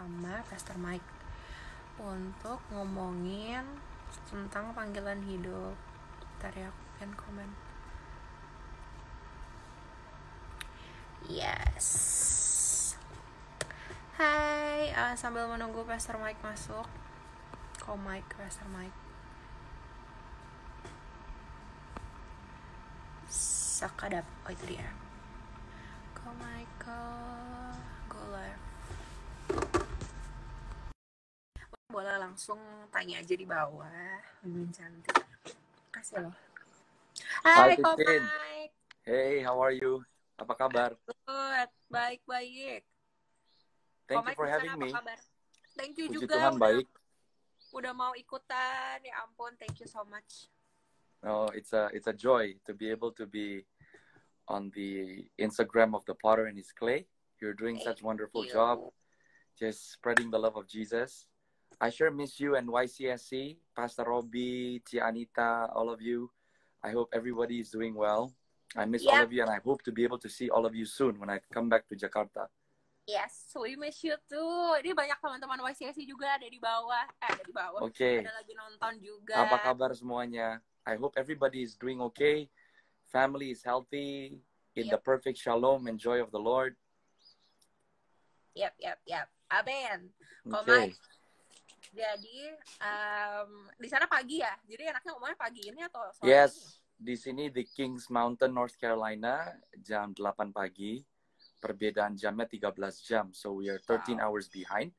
sama Pastor Mike untuk ngomongin tentang panggilan hidup. Bentar ya, aku pengen komen. Yes. Hai, sambil menunggu Pastor Mike masuk. Pastor Mike. Sakadap, itu dia. Michael, go live. Boleh langsung tanya aja di bawah. Mimin cantik. Kasih loh. Hai, Mike. Hey, how are you? Apa kabar? Good, baik-baik. Thank you for having me. Apa kabar? Thank you Puji juga Tuhan, baik. Udah mau ikutan. Ya ampun, thank you so much. Oh, it's a joy to be able to be on the Instagram of the Potter and His Clay. You're doing such wonderful job, just spreading the love of Jesus. I sure miss you and YCSC, Pastor Robbie, Tia Anita, all of you. I hope everybody is doing well. I miss all of you, and I hope to be able to see all of you soon when I come back to Jakarta. Yes, we miss you too. Ini banyak teman-teman YCSC juga ada di bawah. Okay. Ada lagi nonton juga. Apa kabar semuanya? I hope everybody is doing okay. Family is healthy, in the perfect shalom and joy of the Lord. Yep. Amen. Okay. Jadi di sana pagi ya. Jadi enaknya ngomongnya pagi ini atau sore? Yes, di sini di Kings Mountain, North Carolina, jam 8 pagi. Perbedaan jamnya 13 jam. So we are 13 hours behind.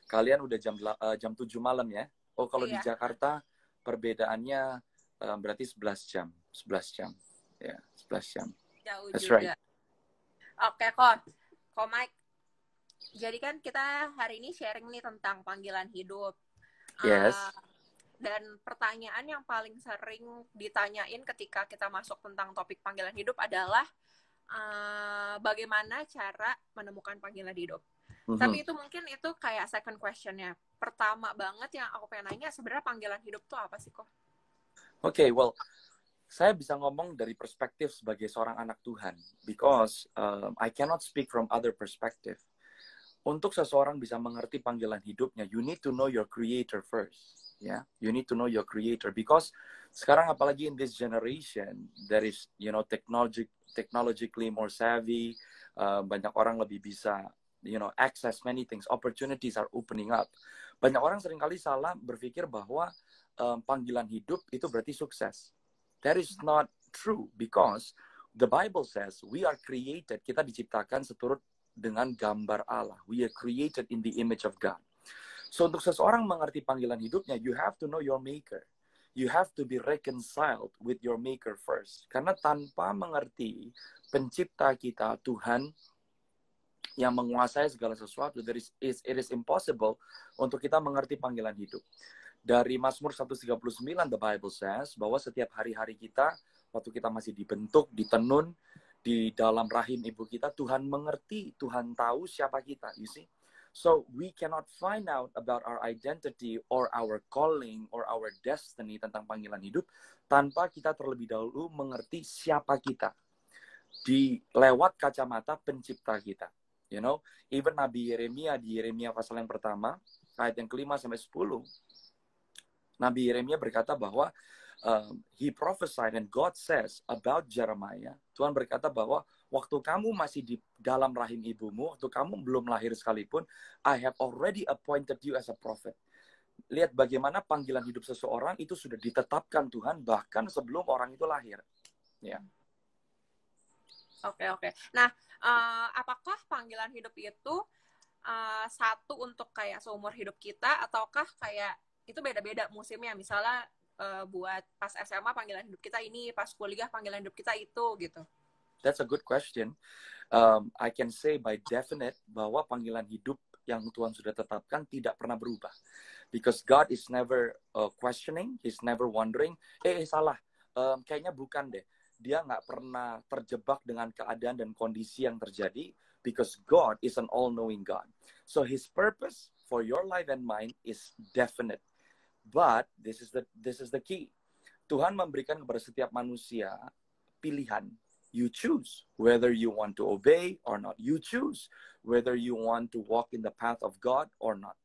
Kalian udah jam 7 malam ya. Oh, kalau di Jakarta perbedaannya berarti 11 jam. 11 jam. Ya, 11 jam. Jauh That's juga. Right. Oke, Ko Mike. Jadi kan kita hari ini sharing nih tentang panggilan hidup. Yes. Dan pertanyaan yang paling sering ditanyain ketika kita masuk tentang topik panggilan hidup adalah bagaimana cara menemukan panggilan hidup. Tapi itu mungkin itu kayak second question-nya. Pertama banget yang aku pengen nanya, sebenarnya panggilan hidup tuh apa sih, kok? Okay, well, saya bisa ngomong dari perspektif sebagai seorang anak Tuhan, because I cannot speak from other perspective. Untuk seseorang bisa mengerti panggilan hidupnya, you need to know your creator first. Yeah, you need to know your creator, because sekarang apalagi in this generation, there is, technologically more savvy, banyak orang lebih bisa, access many things, opportunities are opening up. Banyak orang seringkali salah berpikir bahwa panggilan hidup itu berarti sukses. That is not true, because the Bible says we are created, kita diciptakan seturut dengan gambar Allah. We are created in the image of God. So untuk seseorang mengerti panggilan hidupnya, you have to know your maker. You have to be reconciled with your maker first. Karena tanpa mengerti pencipta kita, Tuhan yang menguasai segala sesuatu, it is impossible untuk kita mengerti panggilan hidup. Dari Mazmur 139, the Bible says bahwa setiap hari-hari kita, waktu kita masih dibentuk, ditenun, di dalam rahim ibu kita, Tuhan mengerti, Tuhan tahu siapa kita, you see. So we cannot find out about our identity or our calling or our destiny tentang panggilan hidup tanpa kita terlebih dahulu mengerti siapa kita di lewat kacamata pencipta kita. Even Nabi Yeremia di Yeremia pasal yang pertama, ayat yang 5 sampai 10, Nabi Yeremia berkata bahwa he prophesied and God says about Jeremiah. Tuhan berkata bahwa waktu kamu masih di dalam rahim ibumu, waktu kamu belum lahir sekalipun, I have already appointed you as a prophet. Lihat bagaimana panggilan hidup seseorang itu sudah ditetapkan Tuhan bahkan sebelum orang itu lahir. Ya. Oke. Nah, apakah panggilan hidup itu satu untuk kayak seumur hidup kita, ataukah kayak itu beda-beda musimnya? Misalnya buat pas SMA panggilan hidup kita ini, pas kuliah panggilan hidup kita itu, gitu. That's a good question. I can say by definite bahwa panggilan hidup yang Tuhan sudah tetapkan tidak pernah berubah. Because God is never questioning, He's never wondering, salah, kayaknya bukan deh. Dia nggak pernah terjebak dengan keadaan dan kondisi yang terjadi, because God is an all-knowing God. So His purpose for your life and mine is definite. But this is the key. Tuhan memberikan kepada setiap manusia pilihan. You choose whether you want to obey or not. You choose whether you want to walk in the path of God or not.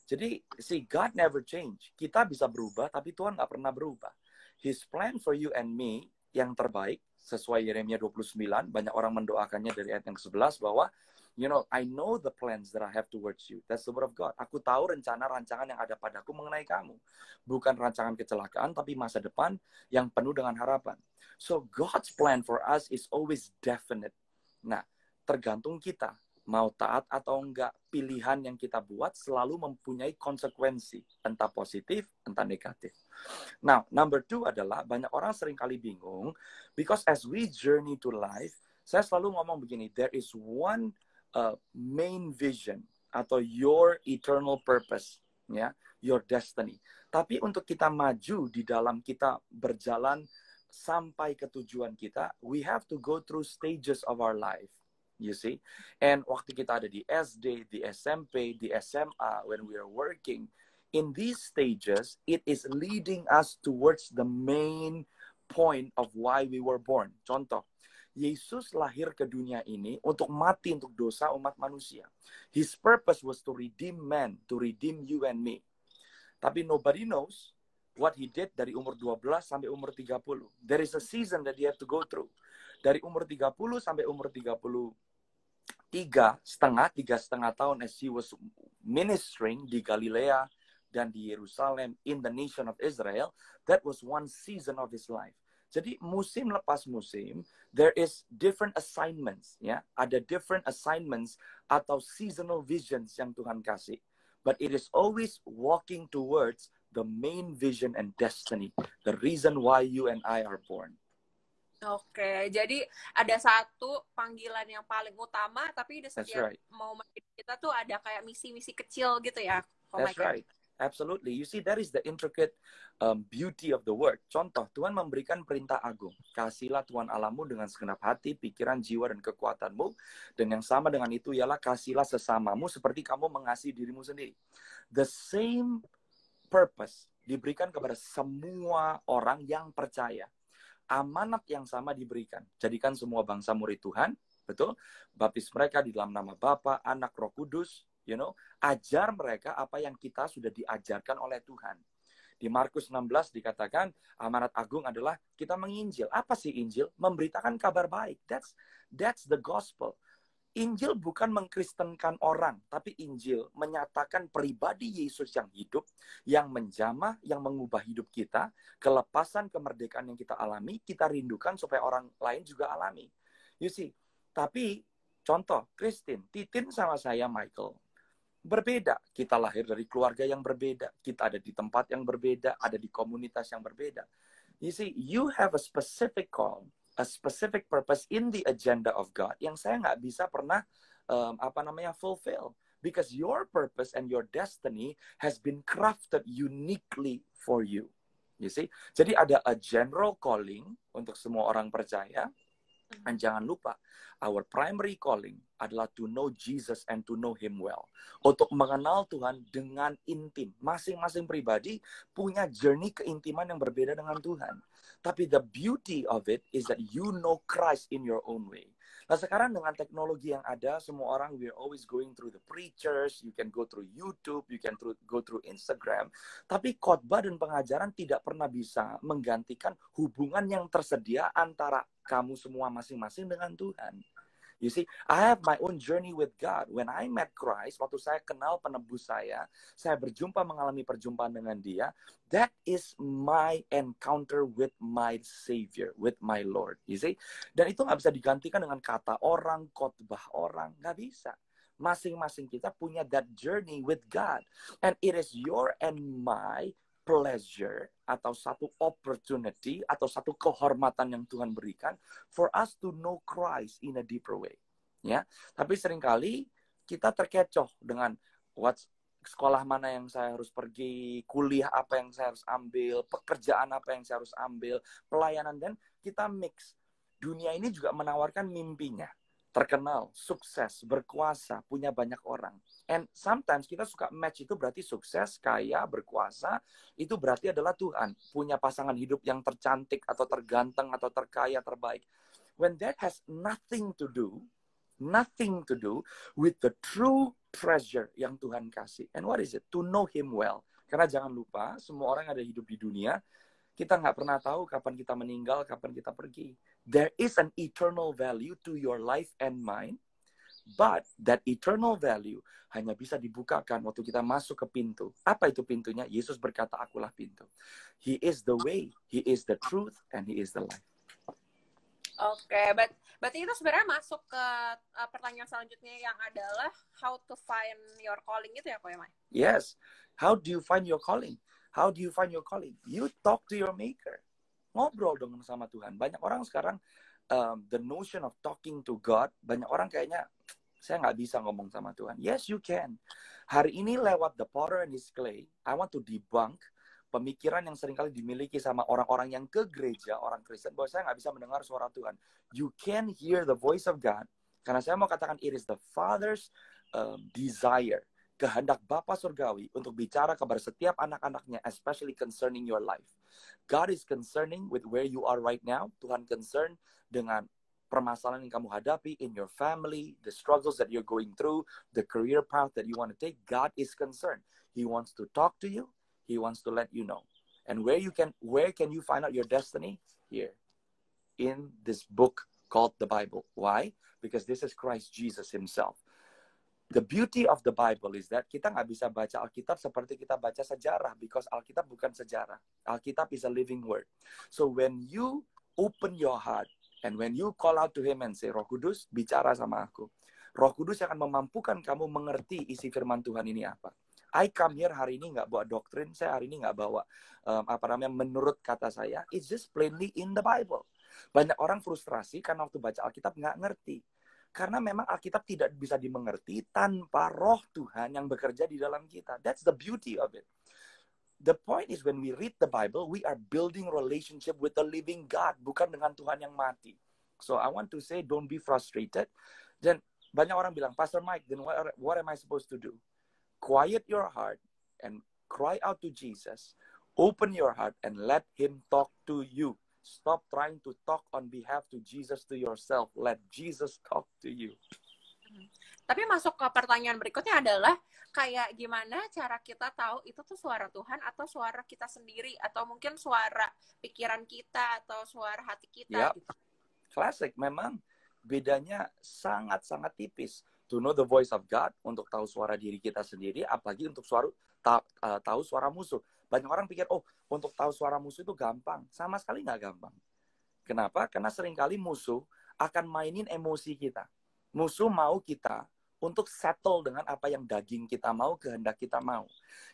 Jadi, see, God never change. Kita bisa berubah, tapi Tuhan nggak pernah berubah. His plan for you and me yang terbaik, sesuai Yeremia 29, banyak orang mendoakannya dari ayat yang ke-11, bahwa, I know the plans that I have towards you. That's the word of God. Aku tahu rancangan yang ada padaku mengenai kamu. Bukan rancangan kecelakaan, tapi masa depan yang penuh dengan harapan. So, God's plan for us is always definite. Nah, tergantung kita. Mau taat atau enggak, pilihan yang kita buat selalu mempunyai konsekuensi. Entah positif, entah negatif. Now, number 2 adalah, banyak orang seringkali bingung, because as we journey to life, saya selalu ngomong begini, there is one main vision, atau your eternal purpose, ya, your destiny. Tapi untuk kita maju di dalam kita berjalan sampai ke tujuan kita, we have to go through stages of our life. You see? And waktu kita ada di SD, di SMP, di SMA, when we are working, in these stages, it is leading us towards the main point of why we were born. Contoh, Yesus lahir ke dunia ini untuk mati untuk dosa umat manusia. His purpose was to redeem man, to redeem you and me. Tapi nobody knows what he did dari umur 12 sampai umur 30. There is a season that you have to go through. Dari umur 30 sampai umur 3 setengah tahun as he was ministering di Galilea dan di Yerusalem in the nation of Israel, that was one season of his life. Jadi musim lepas musim, there is different assignments, ya. Ada different assignments atau seasonal visions yang Tuhan kasih. But it is always walking towards the main vision and destiny. The reason why you and I are born. Oke, jadi ada satu panggilan yang paling utama, tapi di setiap momen kita tuh ada kayak misi-misi kecil gitu ya. That's right. Absolutely. You see, that is the intricate beauty of the word. Contoh, Tuhan memberikan perintah agung. Kasihilah Tuhan Allahmu dengan segenap hati, pikiran, jiwa, dan kekuatanmu. Dan yang sama dengan itu ialah kasihilah sesamamu seperti kamu mengasihi dirimu sendiri. The same purpose diberikan kepada semua orang yang percaya. Amanat yang sama diberikan. Jadikan semua bangsa murid Tuhan. Betul? Baptis mereka di dalam nama Bapa, Anak, Roh Kudus. Ajar mereka apa yang kita sudah diajarkan oleh Tuhan. Di Markus 16 dikatakan, amanat agung adalah kita menginjil. Apa sih Injil? Memberitakan kabar baik. That's the gospel. Injil bukan mengkristenkan orang, tapi Injil menyatakan pribadi Yesus yang hidup, yang menjamah, yang mengubah hidup kita, kelepasan, kemerdekaan yang kita alami, kita rindukan supaya orang lain juga alami. You see, tapi contoh, Titin sama saya, Michael, berbeda. Kita lahir dari keluarga yang berbeda. Kita ada di tempat yang berbeda. Ada di komunitas yang berbeda. You see, you have a specific call, a specific purpose in the agenda of God yang saya nggak bisa pernah fulfill. Because your purpose and your destiny has been crafted uniquely for you. You see? Jadi ada a general calling untuk semua orang percaya. Dan jangan lupa, our primary calling adalah to know Jesus and to know Him well. Untuk mengenal Tuhan dengan intim. Masing-masing pribadi punya journey keintiman yang berbeda dengan Tuhan. Tapi the beauty of it is that you know Christ in your own way. Nah sekarang dengan teknologi yang ada, semua orang, we're always going through the preachers, you can go through YouTube, you can go through Instagram. Tapi khotbah dan pengajaran tidak pernah bisa menggantikan hubungan yang tersedia antara kamu semua masing-masing dengan Tuhan. You see, I have my own journey with God. When I met Christ, waktu saya kenal penebus saya berjumpa, mengalami perjumpaan dengan Dia. That is my encounter with my Savior, with my Lord. You see, dan itu nggak bisa digantikan dengan kata orang, khotbah orang, nggak bisa. Masing-masing kita punya that journey with God, and it is your and my pleasure atau satu opportunity atau satu kehormatan yang Tuhan berikan for us to know Christ in a deeper way. Ya, tapi seringkali kita terkecoh dengan sekolah mana yang saya harus pergi, kuliah apa yang saya harus ambil, pekerjaan apa yang saya harus ambil, pelayanan, dan kita mix. Dunia ini juga menawarkan mimpinya. Terkenal, sukses, berkuasa, punya banyak orang. And sometimes kita suka match itu berarti sukses, kaya, berkuasa, itu berarti adalah Tuhan. Punya pasangan hidup yang tercantik, atau terganteng, atau terkaya, terbaik. when that has nothing to do with the true treasure yang Tuhan kasih. And what is it? To know Him well. Karena jangan lupa, semua orang ada hidup di dunia, kita nggak pernah tahu kapan kita meninggal, kapan kita pergi. There is an eternal value to your life and mine, but that eternal value hanya bisa dibukakan waktu kita masuk ke pintu. Apa itu pintunya? Yesus berkata, akulah pintu. He is the way, He is the truth, and He is the life. Oke, berarti itu sebenarnya masuk ke pertanyaan selanjutnya yang adalah how to find your calling itu ya, Ko ya, Mai? Yes. How do you find your calling? How do you find your calling? You talk to your maker. Ngobrol dong sama Tuhan. Banyak orang sekarang, the notion of talking to God, banyak orang kayaknya, saya nggak bisa ngomong sama Tuhan. Yes, you can. Hari ini lewat The Potter and His Clay, I want to debunk pemikiran yang seringkali dimiliki sama orang-orang yang ke gereja, orang Kristen, bahwa saya nggak bisa mendengar suara Tuhan. You can hear the voice of God, karena saya mau katakan, it is the Father's desire, kehendak Bapa Surgawi untuk bicara kepada setiap anak-anaknya, especially concerning your life. God is concerning with where you are right now. Tuhan concern dengan permasalahan yang kamu hadapi in your family, the struggles that you're going through, the career path that you want to take. God is concerned. He wants to talk to you. He wants to let you know. And where can you find out your destiny? Here, in this book called the Bible. Why? Because this is Christ Jesus Himself. The beauty of the Bible is that kita nggak bisa baca Alkitab seperti kita baca sejarah, because Alkitab bukan sejarah. Alkitab is a living word. So when you open your heart, and when you call out to Him and say, Roh Kudus, bicara sama aku. Roh Kudus akan memampukan kamu mengerti isi firman Tuhan ini apa. I come here hari ini nggak bawa doktrin, saya hari ini nggak bawa menurut kata saya. It's just plainly in the Bible. Banyak orang frustrasi karena waktu baca Alkitab nggak ngerti. Karena memang Alkitab tidak bisa dimengerti tanpa Roh Tuhan yang bekerja di dalam kita. That's the beauty of it. The point is when we read the Bible, we are building relationship with the living God, bukan dengan Tuhan yang mati. So I want to say, don't be frustrated. Dan banyak orang bilang, Pastor Mike, then what am I supposed to do? Quiet your heart and cry out to Jesus. Open your heart and let Him talk to you. Stop trying to talk on behalf to Jesus to yourself. Let Jesus talk to you. Tapi masuk ke pertanyaan berikutnya adalah kayak gimana cara kita tahu itu tuh suara Tuhan atau suara kita sendiri atau mungkin suara pikiran kita atau suara hati kita. Yep. Gitu. Classic, memang bedanya sangat-sangat tipis. To know the voice of God, untuk tahu suara diri kita sendiri, apalagi untuk tahu suara musuh. Banyak orang pikir, untuk tahu suara musuh itu gampang. Sama sekali nggak gampang. Kenapa? Karena seringkali musuh akan mainin emosi kita. Musuh mau kita untuk settle dengan apa yang daging kita mau, kehendak kita mau.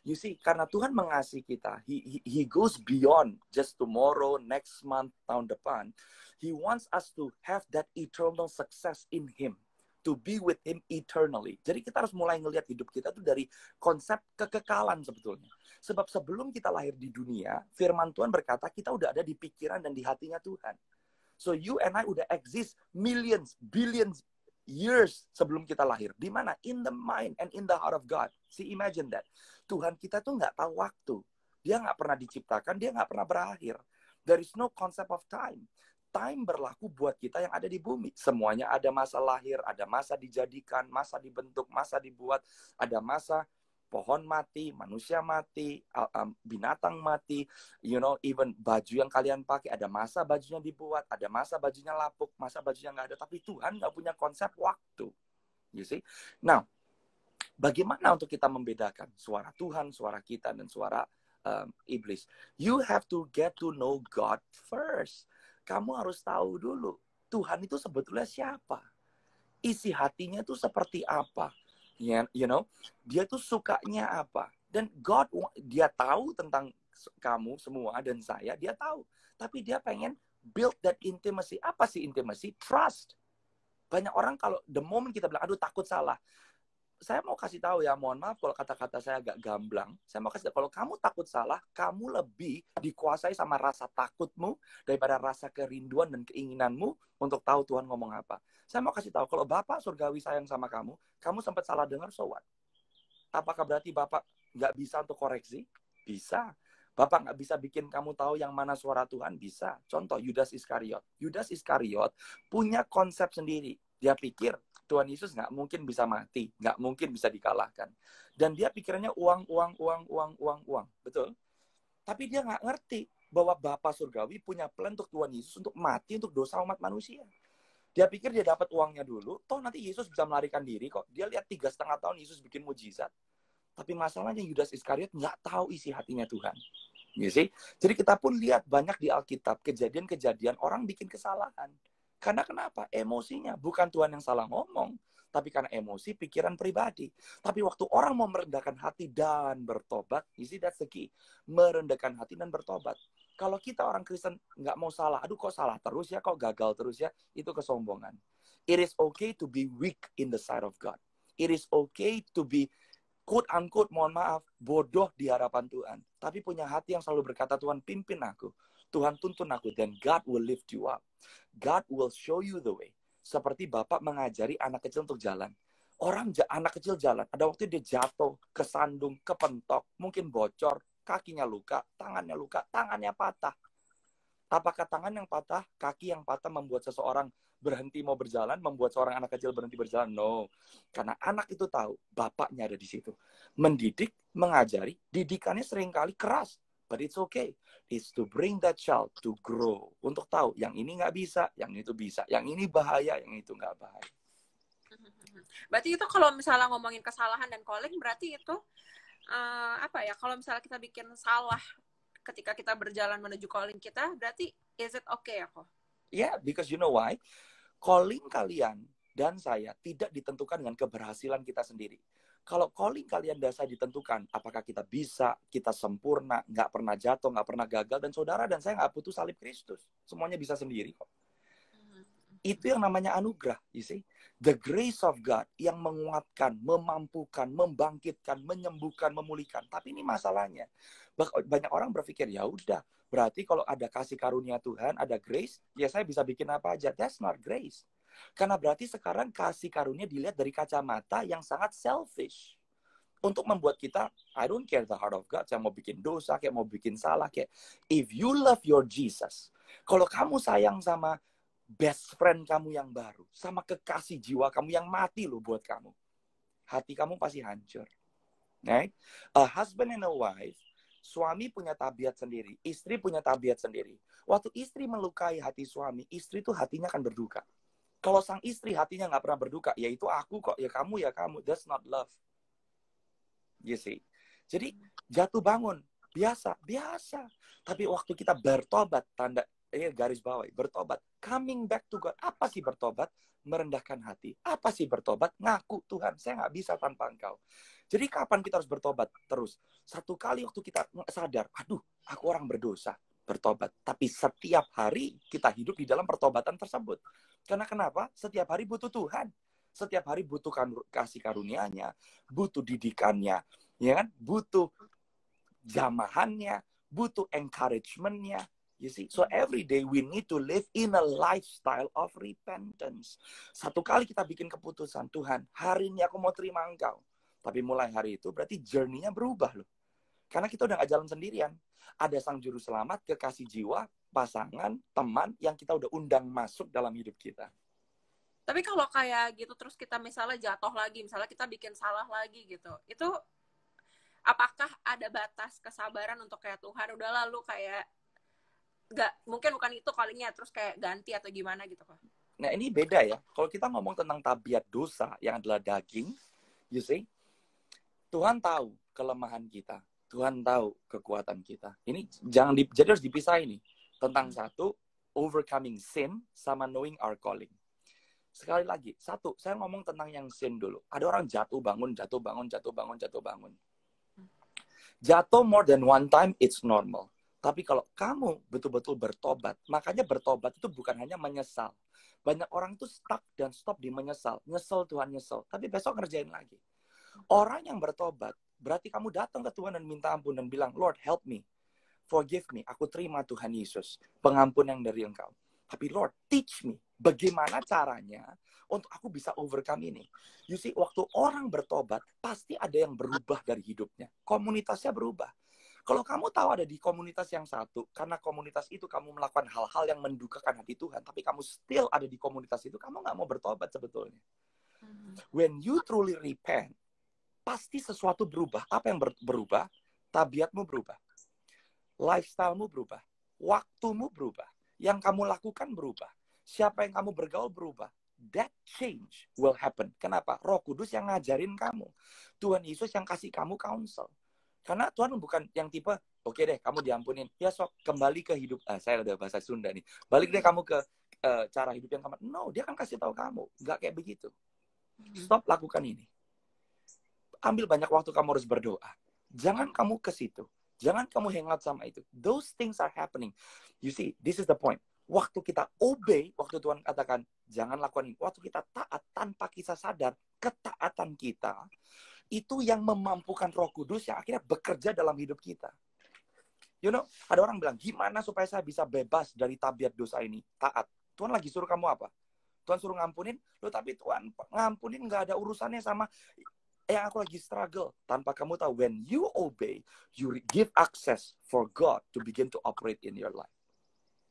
You see, karena Tuhan mengasihi kita, He goes beyond just tomorrow, next month, tahun depan. He wants us to have that eternal success in Him. To be with Him eternally. Jadi kita harus mulai ngelihat hidup kita tuh dari konsep kekekalan sebetulnya. Sebab sebelum kita lahir di dunia, firman Tuhan berkata kita udah ada di pikiran dan di hatinya Tuhan. So you and I udah exist millions, billions years sebelum kita lahir. Di mana? In the mind and in the heart of God. See, imagine that. Tuhan kita tuh nggak tahu waktu. Dia nggak pernah diciptakan, dia nggak pernah berakhir. There is no concept of time. Time berlaku buat kita yang ada di bumi. Semuanya ada masa lahir, ada masa dijadikan, masa dibentuk, masa dibuat, ada masa pohon mati, manusia mati, binatang mati, even baju yang kalian pakai, ada masa bajunya dibuat, ada masa bajunya lapuk, masa bajunya nggak ada. Tapi Tuhan nggak punya konsep waktu. You see? Now, bagaimana untuk kita membedakan suara Tuhan, suara kita, dan suara iblis? You have to get to know God first. Kamu harus tahu dulu, Tuhan itu sebetulnya siapa? Isi hatinya itu seperti apa? Dia tuh sukanya apa? Dan God, dia tahu tentang kamu semua dan saya, dia tahu. Tapi dia pengen build that intimacy. Apa sih intimacy? Trust. Banyak orang kalau the moment kita bilang, aduh takut salah. Saya mau kasih tahu ya, mohon maaf kalau kata-kata saya agak gamblang. Saya mau kasih tahu, kalau kamu takut salah, kamu lebih dikuasai sama rasa takutmu daripada rasa kerinduan dan keinginanmu untuk tahu Tuhan ngomong apa. Saya mau kasih tahu, kalau Bapak Surgawi sayang sama kamu sempat salah dengar, so what? Apakah berarti Bapak nggak bisa untuk koreksi? Bisa. Bapak nggak bisa bikin kamu tahu yang mana suara Tuhan? Bisa. Contoh, Yudas Iskariot. Yudas Iskariot punya konsep sendiri. Dia pikir Tuhan Yesus nggak mungkin bisa mati, nggak mungkin bisa dikalahkan. Dan dia pikirannya uang, uang, uang, uang, uang, uang. Betul? Tapi dia nggak ngerti bahwa Bapa Surgawi punya plan untuk Tuhan Yesus untuk mati untuk dosa umat manusia. Dia pikir dia dapat uangnya dulu, toh nanti Yesus bisa melarikan diri kok. Dia lihat 3,5 tahun Yesus bikin mujizat. Tapi masalahnya Yudas Iskariot nggak tahu isi hatinya Tuhan. You see? Jadi kita pun lihat banyak di Alkitab kejadian-kejadian orang bikin kesalahan. Karena kenapa? Emosinya. Bukan Tuhan yang salah ngomong. Tapi karena emosi, pikiran pribadi. Tapi waktu orang mau merendahkan hati dan bertobat, you see, that's the key. Merendahkan hati dan bertobat. Kalau kita orang Kristen nggak mau salah, aduh kok salah terus ya, kok gagal terus ya, itu kesombongan. It is okay to be weak in the sight of God. It is okay to be quote unquote, mohon maaf, bodoh di hadapan Tuhan. Tapi punya hati yang selalu berkata, Tuhan pimpin aku. Tuhan tuntun aku. Then God will lift you up. God will show you the way. Seperti Bapak mengajari anak kecil untuk jalan. Anak kecil jalan. Ada waktu dia jatuh, kesandung, kepentok, mungkin bocor, kakinya luka, tangannya patah. Apakah tangan yang patah, kaki yang patah membuat seseorang berhenti mau berjalan, membuat seorang anak kecil berhenti berjalan? No. Karena anak itu tahu, bapaknya ada di situ. Mendidik, mengajari, didikannya seringkali keras. But it's okay. It's to bring that child to grow. Untuk tahu, yang ini nggak bisa, yang itu bisa. Yang ini bahaya, yang itu nggak bahaya. Berarti itu kalau misalnya ngomongin kesalahan dan calling, berarti itu, apa ya, kalau misalnya kita bikin salah ketika kita berjalan menuju calling kita, berarti is it okay ya kok? Yeah, because you know why? Calling kalian dan saya tidak ditentukan dengan keberhasilan kita sendiri. Kalau calling kalian dan saya ditentukan, apakah kita bisa, kita sempurna, nggak pernah jatuh, nggak pernah gagal, dan saudara dan saya nggak butuh salib Kristus. Semuanya bisa sendiri kok. Itu yang namanya anugerah, you see. The grace of God yang menguatkan, memampukan, membangkitkan, menyembuhkan, memulihkan. Tapi ini masalahnya. Banyak orang berpikir, ya udah, berarti kalau ada kasih karunia Tuhan, ada grace, ya saya bisa bikin apa aja. That's not grace. Karena berarti sekarang kasih karunia dilihat dari kacamata yang sangat selfish. Untuk membuat kita, I don't care the heart of God, saya mau bikin dosa, kayak mau bikin salah, kayak if you love your Jesus, kalau kamu sayang sama best friend kamu yang baru, sama kekasih jiwa kamu yang mati loh buat kamu, hati kamu pasti hancur. Right? A husband and a wife, suami punya tabiat sendiri, istri punya tabiat sendiri. Waktu istri melukai hati suami, istri tuh hatinya akan berduka. Kalau sang istri hatinya nggak pernah berduka, ya itu aku kok, ya kamu, that's not love. You see? Jadi jatuh bangun, biasa. Tapi waktu kita bertobat, garis bawahi, bertobat, coming back to God. Apa sih bertobat? Merendahkan hati. Apa sih bertobat? Ngaku, Tuhan, saya nggak bisa tanpa Engkau. Jadi kapan kita harus bertobat? Terus. Satu kali waktu kita sadar, aduh, aku orang berdosa, bertobat. Tapi setiap hari kita hidup di dalam pertobatan tersebut. Karena kenapa? Setiap hari butuh Tuhan. Setiap hari butuh kasih karunia-Nya, butuh didikannya, ya kan? Butuh jamahannya, butuh encouragement-nya. You see, so every day we need to live in a lifestyle of repentance. Satu kali kita bikin keputusan, Tuhan, hari ini aku mau terima Engkau. Tapi mulai hari itu berarti journey-nya berubah loh. Karena kita udah gak jalan sendirian. Ada sang juru selamat, kekasih jiwa, pasangan, teman yang kita udah undang masuk dalam hidup kita. Tapi kalau kayak gitu terus kita misalnya jatuh lagi, misalnya kita bikin salah lagi gitu, itu apakah ada batas kesabaran untuk kayak Tuhan udah lalu kayak mungkin bukan itu kalinya terus kayak ganti atau gimana gitu kok? Nah ini beda ya. Kalau kita ngomong tentang tabiat dosa yang adalah daging, you see, Tuhan tahu kelemahan kita, Tuhan tahu kekuatan kita. Ini jadi harus dipisah ini tentang satu overcoming sin sama knowing our calling. Sekali lagi, satu, saya ngomong tentang yang sin dulu. Ada orang jatuh bangun. Jatuh more than one time, it's normal. Tapi kalau kamu betul-betul bertobat, makanya bertobat itu bukan hanya menyesal. Banyak orang tuh stuck dan stop di menyesal. Nyesel Tuhan, nyesel. Tapi besok ngerjain lagi. Orang yang bertobat, berarti kamu datang ke Tuhan dan minta ampun dan bilang, Lord, help me. Forgive me. Aku terima Tuhan Yesus. Pengampun yang dari Engkau. Tapi Lord, teach me. Bagaimana caranya untuk aku bisa overcome ini. You see, waktu orang bertobat, pasti ada yang berubah dari hidupnya. Komunitasnya berubah. Kalau kamu tahu ada di komunitas yang satu, karena komunitas itu kamu melakukan hal-hal yang mendukakan hati Tuhan, tapi kamu still ada di komunitas itu, kamu nggak mau bertobat sebetulnya. When you truly repent, pasti sesuatu berubah. Apa yang berubah? Tabiatmu berubah. Lifestyle-mu berubah. Waktumu berubah. Yang kamu lakukan berubah. Siapa yang kamu bergaul berubah. That change will happen. Kenapa? Roh Kudus yang ngajarin kamu. Tuhan Yesus yang kasih kamu counsel. Karena Tuhan bukan yang tipe, oke deh, kamu diampunin. Ya sok, kembali ke hidup. Saya udah bahasa Sunda nih. Balik deh kamu ke cara hidup yang kamu. No, dia kan kasih tahu kamu. Nggak kayak begitu. Stop lakukan ini. Ambil banyak waktu kamu harus berdoa. Jangan kamu ke situ. Jangan kamu hangout sama itu. Those things are happening. You see, this is the point. Waktu kita obey, waktu Tuhan katakan, jangan lakukan ini. Waktu kita taat tanpa kita sadar, ketaatan kita, itu yang memampukan Roh Kudus yang akhirnya bekerja dalam hidup kita. You know, ada orang bilang, gimana supaya saya bisa bebas dari tabiat dosa ini? Taat. Tuhan lagi suruh kamu apa? Tuhan suruh ngampunin, loh tapi Tuhan ngampunin nggak ada urusannya sama yang aku lagi struggle. Tanpa kamu tahu, when you obey, you give access for God to begin to operate in your life.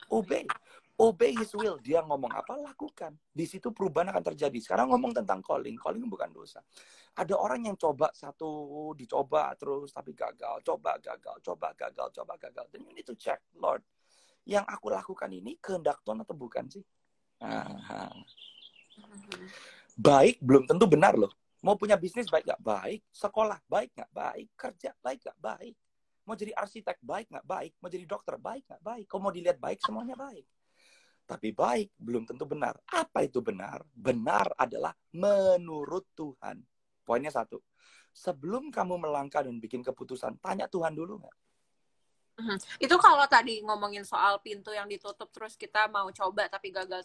Obey. Obey His will. Dia ngomong apa, lakukan. Di situ perubahan akan terjadi. Sekarang ngomong tentang calling. Calling bukan dosa. Ada orang yang coba satu, dicoba terus, tapi gagal. Coba gagal, coba gagal, coba gagal. Then you need to check, Lord, yang aku lakukan ini kehendak Tuhan atau bukan sih? Baik, belum tentu benar loh. Mau punya bisnis baik nggak? Baik. Sekolah baik nggak? Baik. Kerja baik nggak? Baik. Mau jadi arsitek baik nggak? Baik. Mau jadi dokter baik nggak? Baik. Kalau mau dilihat baik, semuanya baik. Tapi baik belum tentu benar. Apa itu benar? Benar adalah menurut Tuhan. Poinnya satu. Sebelum kamu melangkah dan bikin keputusan, tanya Tuhan dulu nggak? Itu kalau tadi ngomongin soal pintu yang ditutup terus kita mau coba tapi gagal,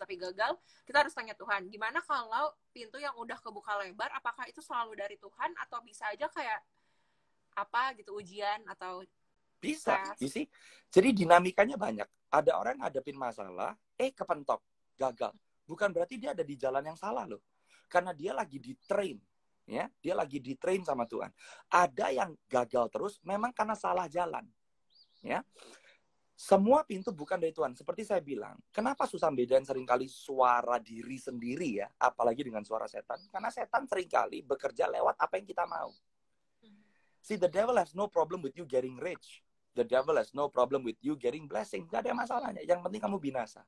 kita harus tanya Tuhan. Gimana kalau pintu yang udah kebuka lebar, apakah itu selalu dari Tuhan atau bisa aja kayak apa gitu, ujian atau bisa, tes? you see? Jadi dinamikanya banyak. Ada orang ngadepin masalah, kepentok, gagal. Bukan berarti dia ada di jalan yang salah loh. Karena dia lagi di-train. Ya, dia lagi di-train sama Tuhan. Ada yang gagal terus memang karena salah jalan. Ya, semua pintu bukan dari Tuhan. Seperti saya bilang, kenapa susah bedain seringkali suara diri sendiri ya, apalagi dengan suara setan? Karena setan seringkali bekerja lewat apa yang kita mau. See, the devil has no problem with you getting rich. The devil has no problem with you getting blessing. Gak ada masalahnya. Yang penting kamu binasa.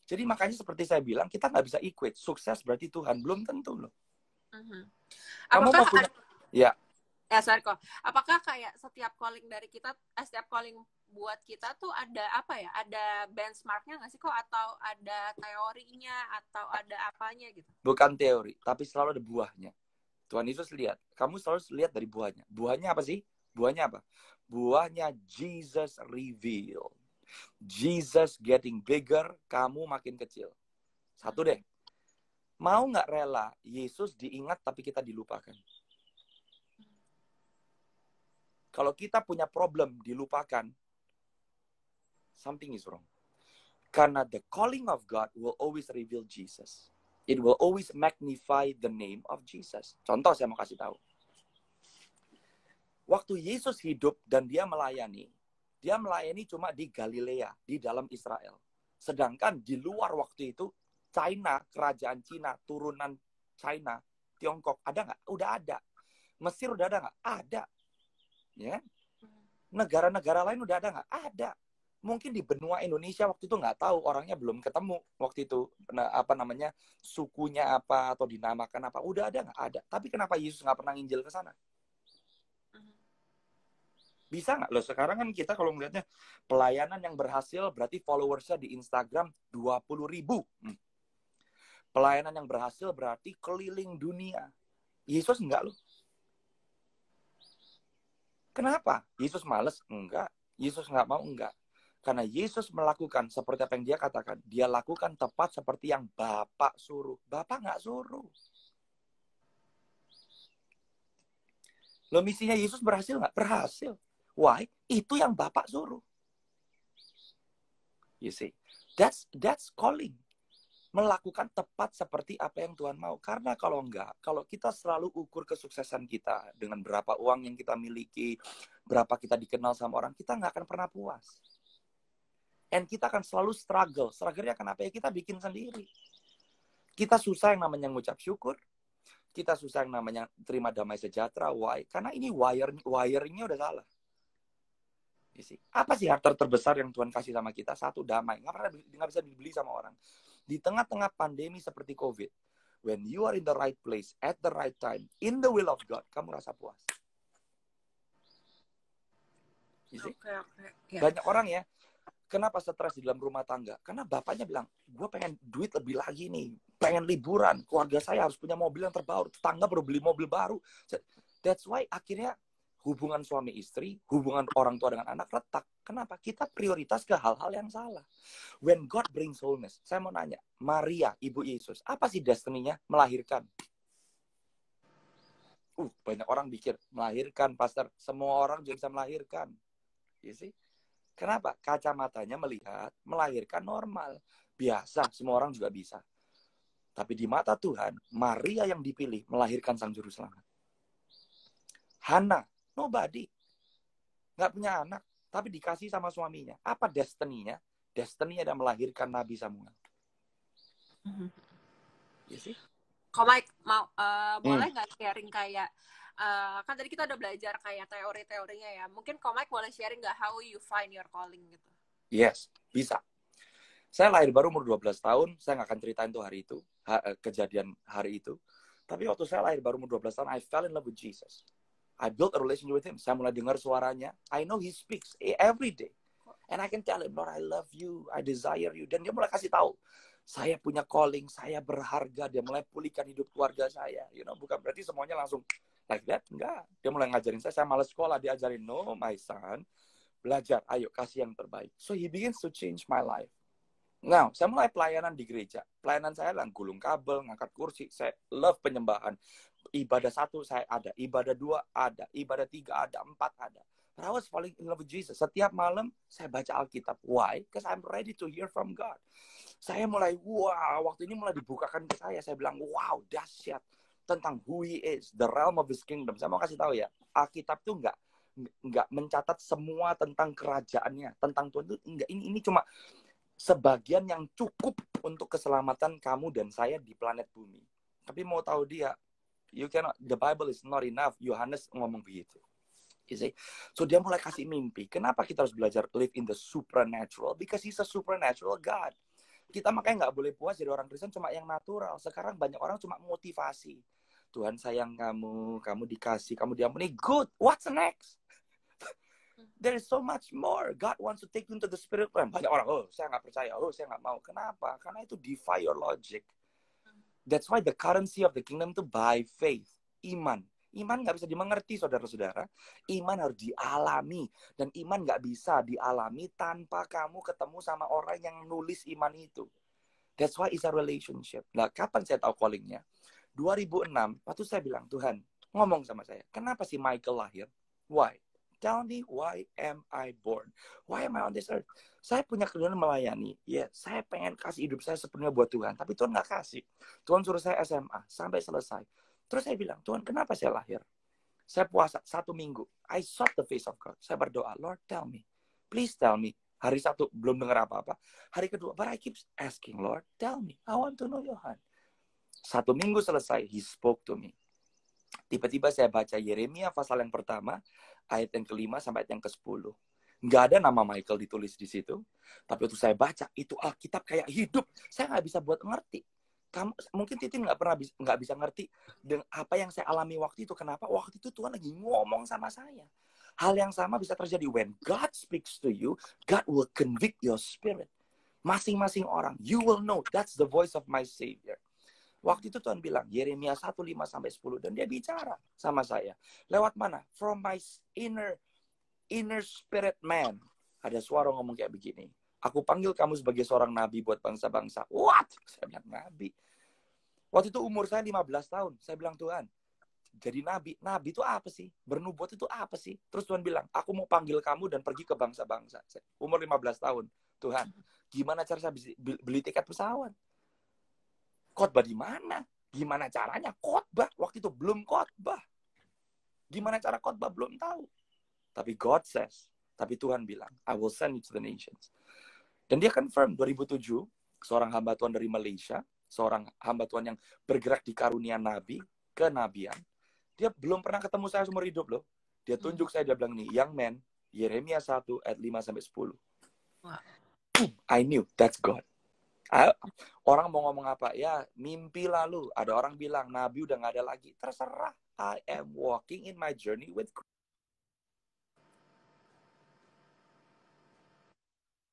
Jadi makanya seperti saya bilang, kita nggak bisa equate. Sukses berarti Tuhan. Belum tentu loh. Kamu mau punya... Ya. Sorry kok. Apakah kayak setiap calling dari kita, setiap calling buat kita tuh ada apa ya? Ada benchmarknya nggak sih kok? Atau ada teorinya? Atau ada apanya gitu? Bukan teori, tapi selalu ada buahnya. Tuhan Yesus lihat. Kamu selalu lihat dari buahnya. Buahnya apa sih? Buahnya apa? Buahnya Jesus revealed. Jesus getting bigger, kamu makin kecil. Satu deh. Mau nggak rela Yesus diingat tapi kita dilupakan? Kalau kita punya problem dilupakan, something is wrong. Karena the calling of God will always reveal Jesus. It will always magnify the name of Jesus. Contoh saya mau kasih tahu. Waktu Yesus hidup dan dia melayani cuma di Galilea, di dalam Israel. Sedangkan di luar waktu itu, China, kerajaan Cina, turunan China, Tiongkok, ada nggak? Udah ada. Mesir udah ada nggak? Ada. Ya, negara-negara lain udah ada nggak? Ada. Mungkin di benua Indonesia waktu itu nggak tahu, orangnya belum ketemu waktu itu, apa namanya, sukunya apa atau dinamakan apa, udah ada nggak? Ada. Tapi kenapa Yesus nggak pernah nginjil ke sana? Bisa nggak? Loh sekarang kan kita kalau melihatnya pelayanan yang berhasil berarti followersnya di Instagram 20.000. Pelayanan yang berhasil berarti keliling dunia. Yesus enggak loh. Kenapa? Yesus males? Enggak. Yesus nggak mau? Enggak. Karena Yesus melakukan seperti apa yang dia katakan. Dia lakukan tepat seperti yang Bapak suruh. Bapak nggak suruh. Loh misinya Yesus berhasil nggak? Berhasil. Why? Itu yang Bapak suruh. You see, that's calling. melakukan tepat seperti apa yang Tuhan mau. Karena kalau enggak, kalau kita selalu ukur kesuksesan kita dengan berapa uang yang kita miliki, berapa kita dikenal sama orang, kita nggak akan pernah puas. And kita akan selalu struggle. Struggle-nya kenapa? Ya kita bikin sendiri. Kita susah yang namanya ngucap syukur. Kita susah yang namanya terima damai sejahtera. Why? Karena ini wiringnya udah salah. Apa sih harta terbesar yang Tuhan kasih sama kita? Satu, damai. Nggak bisa dibeli sama orang. Di tengah-tengah pandemi seperti COVID, when you are in the right place, at the right time, in the will of God, kamu rasa puas. Okay. Yeah. Banyak orang ya, kenapa stres di dalam rumah tangga? Karena bapaknya bilang, gue pengen duit lebih lagi nih, pengen liburan, keluarga saya harus punya mobil yang terbaru, tetangga baru beli mobil baru. That's why akhirnya hubungan suami istri, hubungan orang tua dengan anak retak. Kenapa? Kita prioritas ke hal-hal yang salah. When God brings wholeness, saya mau nanya, Maria, ibu Yesus, apa sih destiny-nya? Melahirkan. Banyak orang pikir, melahirkan, pastor. Semua orang juga bisa melahirkan. You see? Kenapa? Kacamatanya melihat, melahirkan normal. Biasa, semua orang juga bisa. Tapi di mata Tuhan, Maria yang dipilih melahirkan Sang Juru Selamat. Hana, nobody. Nggak punya anak, tapi dikasih sama suaminya. Apa destiny-nya? Destiny-nya adalah melahirkan Nabi Samuel. You see? Kok Mike, boleh nggak sharing kayak, kan tadi kita udah belajar kayak teori-teorinya ya. Mungkin Kok Mike boleh sharing nggak how you find your calling gitu? Yes, bisa. Saya lahir baru umur 12 tahun, saya nggak akan ceritain tuh hari itu, kejadian hari itu. Tapi waktu saya lahir baru umur 12 tahun, I fell in love with Jesus. I built a relationship with him. Saya mulai dengar suaranya. I know he speaks every day. And I can tell him, Lord, I love you. I desire you. Dan dia mulai kasih tahu. Saya punya calling. Saya berharga. Dia mulai pulihkan hidup keluarga saya. You know, bukan berarti semuanya langsung like that. Enggak. Dia mulai ngajarin saya. Saya malas sekolah. Dia ajarin, no, my son. Belajar. Ayo, kasih yang terbaik. So he begins to change my life. Now, saya mulai pelayanan di gereja. Pelayanan saya lah gulung kabel, ngangkat kursi. Saya love penyembahan. Ibadah 1 saya ada, ibadah 2 ada, ibadah 3 ada, 4 ada. But I was falling in love with Jesus. Setiap malam saya baca Alkitab. Why? Because I'm ready to hear from God. Saya mulai, waktu ini mulai dibukakan ke saya. Saya bilang, wow, dahsyat tentang who he is, the realm of his kingdom. Saya mau kasih tahu ya, Alkitab tuh nggak mencatat semua tentang kerajaannya, tentang Tuhan itu enggak. Ini cuma sebagian yang cukup untuk keselamatan kamu dan saya di planet bumi. Tapi mau tahu dia, the Bible is not enough. Yohanes ngomong begitu. You see? So dia mulai kasih mimpi. Kenapa kita harus belajar live in the supernatural? Because he's a supernatural God. Kita makanya nggak boleh puas jadi orang Kristen cuma yang natural. Sekarang banyak orang cuma motivasi. Tuhan sayang kamu, kamu dikasih, kamu diampuni. Good. What's next? There is so much more. God wants to take you into the spirit realm. Banyak orang, saya nggak percaya, saya nggak mau. Kenapa? Karena itu defy your logic. That's why the currency of the kingdom itu by faith. Iman. Iman nggak bisa dimengerti, saudara-saudara. Iman harus dialami. Dan iman nggak bisa dialami tanpa kamu ketemu sama orang yang nulis iman itu. That's why it's a relationship. Nah, kapan saya tahu callingnya? 2006, waktu saya bilang, Tuhan, ngomong sama saya, kenapa si Michael lahir? Why? Tell me, why am I born? Why am I on this earth? Saya punya keinginan melayani. Ya, saya pengen kasih hidup saya sepenuhnya buat Tuhan. Tapi Tuhan nggak kasih. Tuhan suruh saya SMA sampai selesai. Terus saya bilang, Tuhan, kenapa saya lahir? Saya puasa 1 minggu. I sought the face of God. Saya berdoa, Lord, tell me. Please tell me. Hari 1 belum dengar apa-apa. Hari kedua, but I keep asking, Lord, tell me. I want to know your heart. 1 minggu selesai, he spoke to me. Tiba-tiba saya baca Yeremia pasal yang pertama, ayat yang ke-5 sampai ayat yang ke-10. Nggak ada nama Michael ditulis di situ. Tapi waktu saya baca, itu Alkitab kayak hidup. Saya nggak bisa buat ngerti. Mungkin Titin nggak bisa ngerti dengan apa yang saya alami waktu itu. Kenapa? Waktu itu Tuhan lagi ngomong sama saya. Hal yang sama bisa terjadi. When God speaks to you, God will convict your spirit. Masing-masing orang, you will know, that's the voice of my Savior. Waktu itu Tuhan bilang, Yeremia 1:5-10. Dan dia bicara sama saya. Lewat mana? From my inner spirit man. Ada suara ngomong kayak begini. Aku panggil kamu sebagai seorang nabi buat bangsa-bangsa. What? Saya bilang, nabi. Waktu itu umur saya 15 tahun. Saya bilang, Tuhan, jadi nabi. Nabi itu apa sih? Bernubuat itu apa sih? Terus Tuhan bilang, aku mau panggil kamu dan pergi ke bangsa-bangsa. Umur 15 tahun. Tuhan, gimana cara saya beli tiket pesawat? Khotbah di mana? Gimana caranya khotbah? Waktu itu belum khotbah. Gimana cara khotbah? Belum tahu. Tapi God says, tapi Tuhan bilang, I will send you to the nations. Dan dia confirm 2007, seorang hamba Tuhan dari Malaysia, seorang hamba Tuhan yang bergerak di karunia nabi, kenabian. Dia belum pernah ketemu saya seumur hidup loh. Dia tunjuk saya, dia bilang nih, young man, Yeremia 1 ayat 5-10. Wow. I knew that's God. Orang mau ngomong apa? Ya, mimpi lalu. Ada orang bilang, Nabi udah gak ada lagi. Terserah. I am walking in my journey with Christ.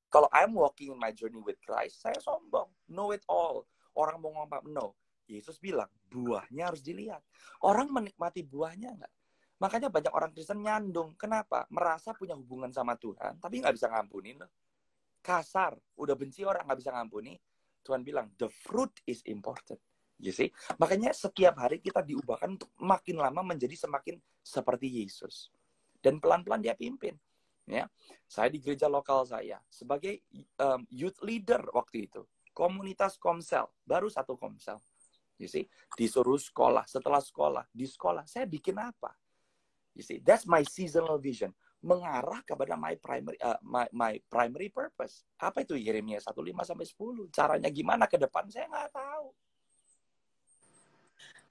Kalau I'm walking in my journey with Christ, saya sombong. Know it all. Orang mau ngomong apa? No. Yesus bilang, buahnya harus dilihat. Orang menikmati buahnya nggak? Makanya banyak orang Kristen nyandung. Kenapa? Merasa punya hubungan sama Tuhan, tapi nggak bisa ngampunin loh. Kasar. Udah benci orang, nggak bisa ngampuni. Tuhan bilang, the fruit is important. You see? Makanya setiap hari kita diubahkan untuk makin lama menjadi semakin seperti Yesus. Dan pelan-pelan dia pimpin. Ya, saya di gereja lokal saya sebagai youth leader waktu itu. Komunitas Komsel, baru satu Komsel. You see? Disuruh sekolah, setelah sekolah, di sekolah, saya bikin apa? You see? That's my seasonal vision. Mengarah kepada my primary purpose. Apa itu Yeremia 1:5-10? Caranya gimana ke depan saya nggak tahu.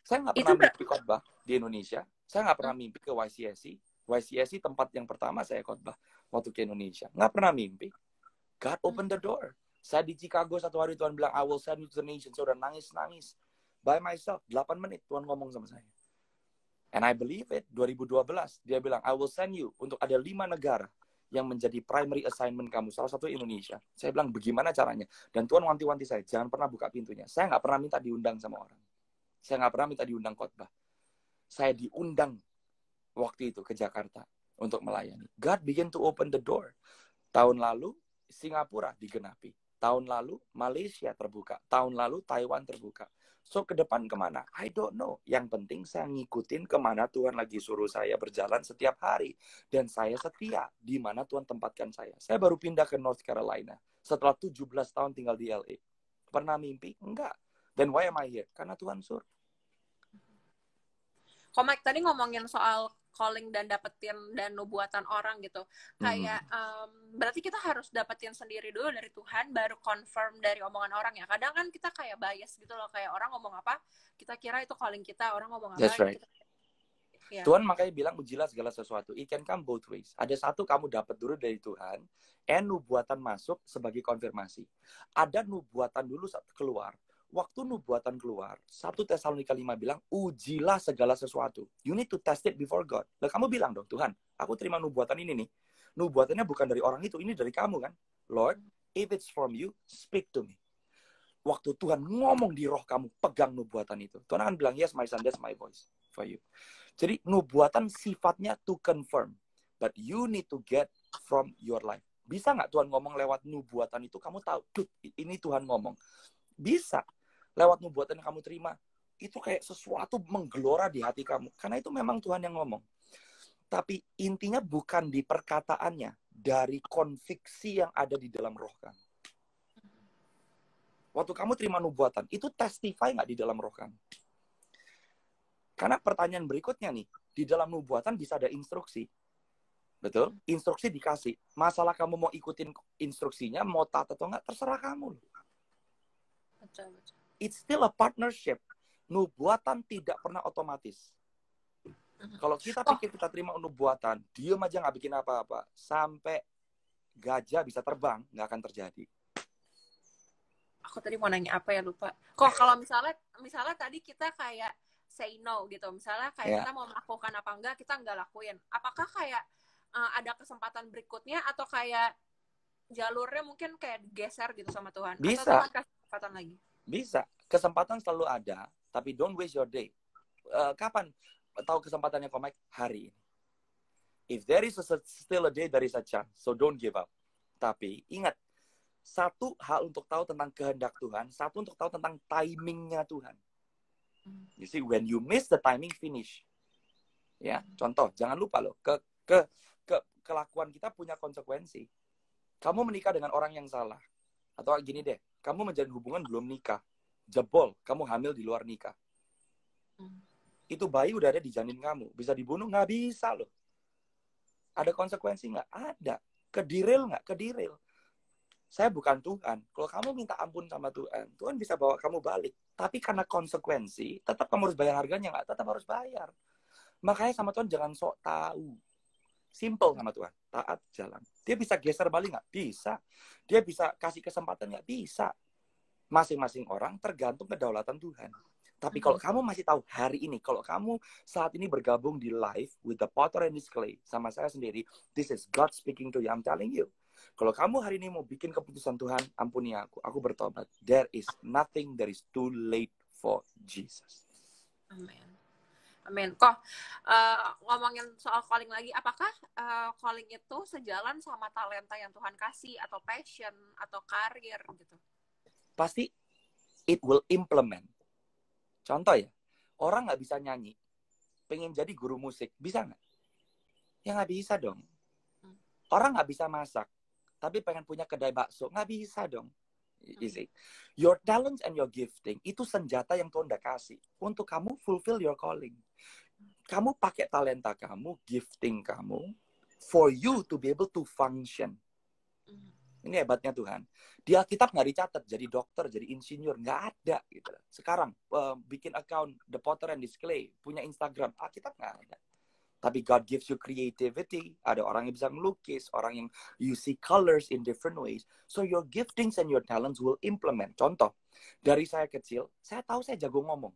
Saya nggak pernah mimpi khotbah di Indonesia. Saya nggak pernah mimpi ke YCSC. YCSC tempat yang pertama saya khotbah waktu ke Indonesia. Nggak pernah mimpi. God open the door. Saya di Chicago satu hari Tuhan bilang, I will send you to the nation. Saya udah nangis-nangis. By myself, 8 menit Tuhan ngomong sama saya. And I believe it. 2012, dia bilang, I will send you untuk ada 5 negara yang menjadi primary assignment kamu. Salah satu Indonesia. Saya bilang, bagaimana caranya? Dan Tuhan wanti-wanti saya, jangan pernah buka pintunya. Saya nggak pernah minta diundang sama orang. Saya nggak pernah minta diundang khotbah. Saya diundang waktu itu ke Jakarta untuk melayani. God begin to open the door. Tahun lalu, Singapura digenapi. Tahun lalu, Malaysia terbuka. Tahun lalu, Taiwan terbuka. So, ke depan kemana? I don't know. Yang penting saya ngikutin kemana Tuhan lagi suruh saya berjalan setiap hari. Dan saya setia di mana Tuhan tempatkan saya. Saya baru pindah ke North Carolina. Setelah 17 tahun tinggal di LA. Pernah mimpi? Enggak. Then why am I here? Karena Tuhan suruh. Mike tadi ngomongin soal calling dan dapetin dan nubuatan orang gitu. Kayak berarti kita harus dapetin sendiri dulu dari Tuhan baru confirm dari omongan orang ya. Kadang kan kita kayak bias gitu loh, kayak orang ngomong apa, kita kira itu calling kita, orang ngomong apa. That's right. Ya. Tuhan makanya bilang ujilah segala sesuatu. It can come both ways. Ada satu kamu dapat dulu dari Tuhan, and nubuatan masuk sebagai konfirmasi. Ada nubuatan dulu saat keluar. Waktu nubuatan keluar, 1 Tesalonika 5 bilang, ujilah segala sesuatu. You need to test it before God. Lah kamu bilang dong, Tuhan, aku terima nubuatan ini nih. Nubuatannya bukan dari orang itu, ini dari kamu kan? Lord, if it's from you, speak to me. Waktu Tuhan ngomong di roh kamu, pegang nubuatan itu. Tuhan akan bilang, yes my son, that's my voice for you. Jadi nubuatan sifatnya to confirm. But you need to get from your life. Bisa nggak Tuhan ngomong lewat nubuatan itu, kamu tahu, ini Tuhan ngomong. Bisa. Lewat nubuatan yang kamu terima, itu kayak sesuatu menggelora di hati kamu. Karena itu memang Tuhan yang ngomong. Tapi intinya bukan di perkataannya, dari konviksi yang ada di dalam roh kamu. Waktu kamu terima nubuatan, itu testify nggak di dalam roh kamu? Karena pertanyaan berikutnya nih, di dalam nubuatan bisa ada instruksi. Betul? Instruksi dikasih. Masalah kamu mau ikutin instruksinya, mau taat atau nggak, terserah kamu. Betul. It's still a partnership. Nubuatan tidak pernah otomatis. Kalau kita pikir kita terima nubuatan, diam aja nggak bikin apa-apa, sampai gajah bisa terbang, nggak akan terjadi. Aku tadi mau nanya apa ya, lupa. Kok kalau misalnya tadi kita kayak say no gitu, misalnya kayak kita mau melakukan apa enggak, kita nggak lakuin. Apakah kayak ada kesempatan berikutnya atau kayak jalurnya mungkin kayak geser gitu sama Tuhan? Bisa. Atau Tuhan kasih kesempatan lagi? Bisa. Kesempatan selalu ada, tapi don't waste your day. Kapan tahu kesempatannya Mike? Hari ini. If there is still a day, there is a chance. So don't give up. Tapi ingat, satu hal untuk tahu tentang kehendak Tuhan, satu untuk tahu tentang timingnya Tuhan. You see, when you miss the timing, finish. Ya, contoh, jangan lupa loh, kelakuan kita punya konsekuensi. Kamu menikah dengan orang yang salah. Atau gini deh, kamu menjalin hubungan belum nikah. jebol, kamu hamil di luar nikah. Hmm. Itu bayi udah ada di janin kamu. Bisa dibunuh? Nggak bisa loh. Ada konsekuensi nggak? Ada. Kediril nggak? Kediril. Saya bukan Tuhan. Kalau kamu minta ampun sama Tuhan, Tuhan bisa bawa kamu balik. Tapi karena konsekuensi, tetap kamu harus bayar harganya nggak? Tetap harus bayar. Makanya sama Tuhan jangan sok tahu. Simple sama Tuhan. Taat jalan. Dia bisa geser balik nggak? Bisa. Dia bisa kasih kesempatan nggak? Bisa. Masing-masing orang tergantung kedaulatan Tuhan. Tapi kalau kamu masih tahu hari ini, kalau kamu saat ini bergabung di live with the potter and his clay, sama saya sendiri, this is God speaking to you, I'm telling you. Kalau kamu hari ini mau bikin keputusan Tuhan, ampuni aku bertobat. There is nothing that is too late for Jesus. Amin. Amin. Kok ngomongin soal calling lagi, apakah calling itu sejalan sama talenta yang Tuhan kasih, atau passion, atau karir gitu? Pasti it will implement. Contoh ya, orang nggak bisa nyanyi, pengen jadi guru musik, bisa nggak? Ya nggak bisa dong. Orang nggak bisa masak, tapi pengen punya kedai bakso, nggak bisa dong. You see? Your talents and your gifting itu senjata yang Tuhan udah kasih untuk kamu fulfill your calling. Kamu pakai talenta kamu, gifting kamu, for you to be able to function. Ini hebatnya Tuhan. Di Alkitab nggak dicatat jadi dokter, jadi insinyur, nggak ada gitu. Sekarang bikin account The Potter and His Clay, punya Instagram, Alkitab nggak ada. Tapi God gives you creativity. Ada orang yang bisa melukis, orang yang you see colors in different ways. So your giftings and your talents will implement. Contoh, dari saya kecil, saya tahu saya jago ngomong.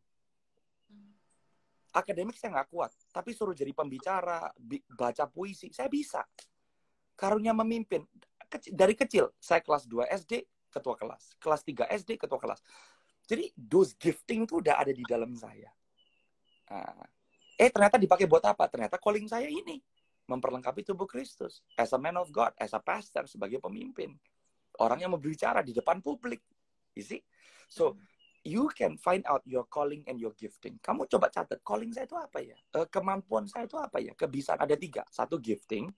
Akademik saya nggak kuat, tapi suruh jadi pembicara, baca puisi, saya bisa. Karunia memimpin. Dari kecil, saya kelas 2 SD, ketua kelas. Kelas 3 SD, ketua kelas. Jadi, those gifting itu udah ada di dalam saya. Ternyata dipakai buat apa? Ternyata calling saya ini. Memperlengkapi tubuh Kristus. As a man of God, as a pastor, sebagai pemimpin. Orang yang berbicara di depan publik. You see? So, you can find out your calling and your gifting. Kamu coba catat, calling saya itu apa ya? Kemampuan saya itu apa ya? Kebisaan ada 3. 1, gifting.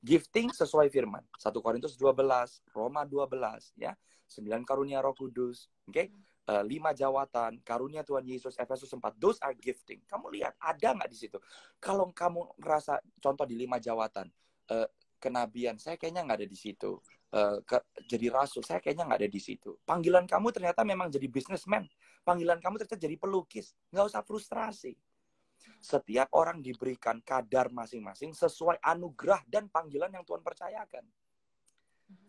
Gifting sesuai firman. 1 Korintus 12, Roma 12, ya. 9 karunia Roh Kudus, oke? 5 jawatan, karunia Tuhan Yesus, Efesus 4. Those are gifting. Kamu lihat, ada nggak di situ? Kalau kamu ngerasa, contoh di 5 jawatan, kenabian, saya kayaknya nggak ada di situ. Jadi rasul, saya kayaknya nggak ada di situ. Panggilan kamu ternyata memang jadi businessman. Panggilan kamu ternyata jadi pelukis. Nggak usah frustrasi. Setiap orang diberikan kadar masing-masing sesuai anugerah dan panggilan yang Tuhan percayakan.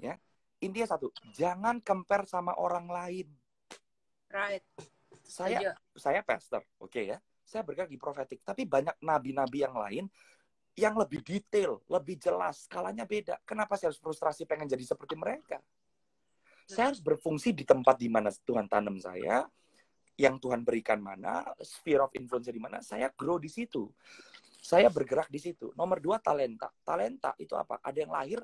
Ya, intinya satu, jangan compare sama orang lain. Right. Saya pastor, oke ya. Saya bergerak di prophetic, tapi banyak nabi-nabi yang lain yang lebih detail, lebih jelas, skalanya beda. Kenapa saya harus frustrasi pengen jadi seperti mereka? Saya harus berfungsi di tempat di mana Tuhan tanam saya, yang Tuhan berikan mana, sphere of influence di mana, saya grow di situ. Saya bergerak di situ. Nomor 2, talenta. Talenta itu apa? Ada yang lahir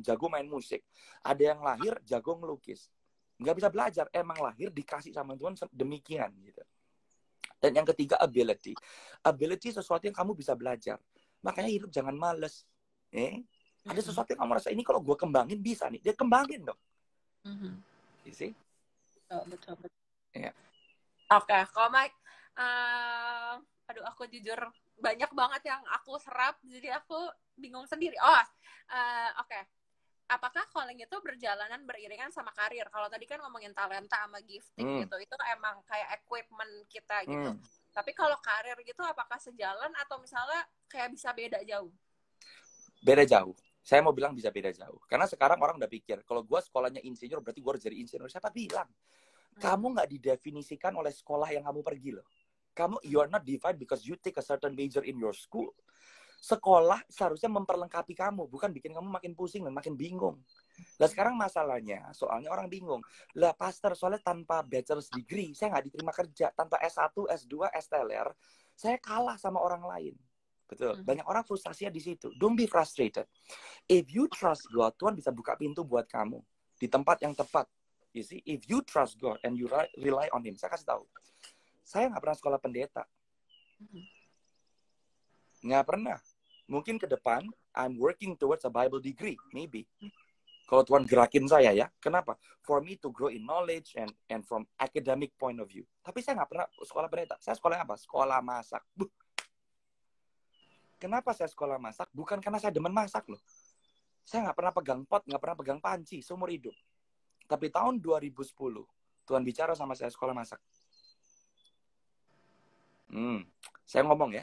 jago main musik. Ada yang lahir jago ngelukis. Nggak bisa belajar, emang lahir dikasih sama Tuhan demikian gitu. Dan yang ketiga, ability. Ability sesuatu yang kamu bisa belajar. Makanya hidup jangan males. Ada sesuatu yang kamu rasa, ini kalau gue kembangin bisa nih. Dia kembangin dong. You see? Betul. Yeah. Oke, kalau Mike, aduh aku jujur banyak banget yang aku serap, jadi aku bingung sendiri. Oke. Apakah calling itu berjalanan beriringan sama karir? Kalau tadi kan ngomongin talenta sama gifting gitu, itu emang kayak equipment kita gitu. Tapi kalau karir gitu, apakah sejalan atau misalnya kayak bisa beda jauh? Beda jauh. Saya mau bilang bisa beda jauh. Karena sekarang orang udah pikir, kalau gue sekolahnya insinyur, berarti gue harus jadi insinyur. Siapa bilang? Kamu nggak didefinisikan oleh sekolah yang kamu pergi loh. You are not defined because you take a certain major in your school. Sekolah seharusnya memperlengkapi kamu, bukan bikin kamu makin pusing dan makin bingung. Lah sekarang masalahnya, soalnya orang bingung. Lah pastor, soalnya tanpa bachelor's degree, saya nggak diterima kerja. Tanpa S1, S2, STLR, saya kalah sama orang lain. Betul. Banyak orang frustasinya di situ. Don't be frustrated. If you trust God, Tuhan bisa buka pintu buat kamu di tempat yang tepat. You see, if you trust God and you rely on Him, saya kasih tahu. Saya nggak pernah sekolah pendeta. Nggak pernah. Mungkin ke depan, I'm working towards a Bible degree, maybe. Kalau Tuhan gerakin saya ya, kenapa? For me to grow in knowledge and from academic point of view. Tapi saya nggak pernah sekolah pendeta. Saya sekolah apa? Sekolah masak. Kenapa saya sekolah masak? Bukan karena saya demen masak loh. Saya nggak pernah pegang pot, nggak pernah pegang panci seumur hidup. Tapi tahun 2010, Tuhan bicara sama saya sekolah masak. Saya ngomong ya,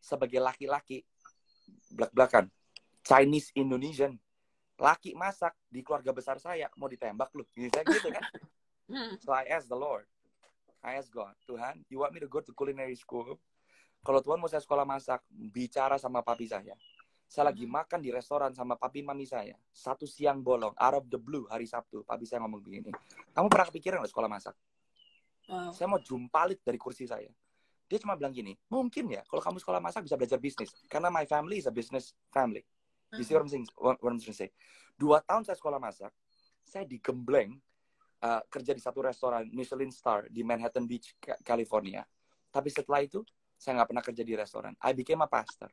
sebagai laki-laki, belak-belakan, Chinese Indonesian, laki masak di keluarga besar saya, mau ditembak loh. Saya gitu kan. So I ask the Lord, I ask God, Tuhan, you want me to go to culinary school? Kalau Tuhan mau saya sekolah masak, bicara sama papi saya. Saya lagi makan di restoran sama papi mami saya. Satu siang bolong, out of the blue, hari Sabtu. Papi saya ngomong begini, kamu pernah kepikiran nggak sekolah masak? Saya mau jumpalit dari kursi saya. Dia cuma bilang gini, mungkin ya, kalau kamu sekolah masak bisa belajar bisnis. Karena my family is a business family. You see what I'm saying? What I'm trying to say? 2 tahun saya sekolah masak, saya digembleng kerja di satu restoran Michelin Star di Manhattan Beach, California. Tapi setelah itu, saya nggak pernah kerja di restoran. I became a pastor.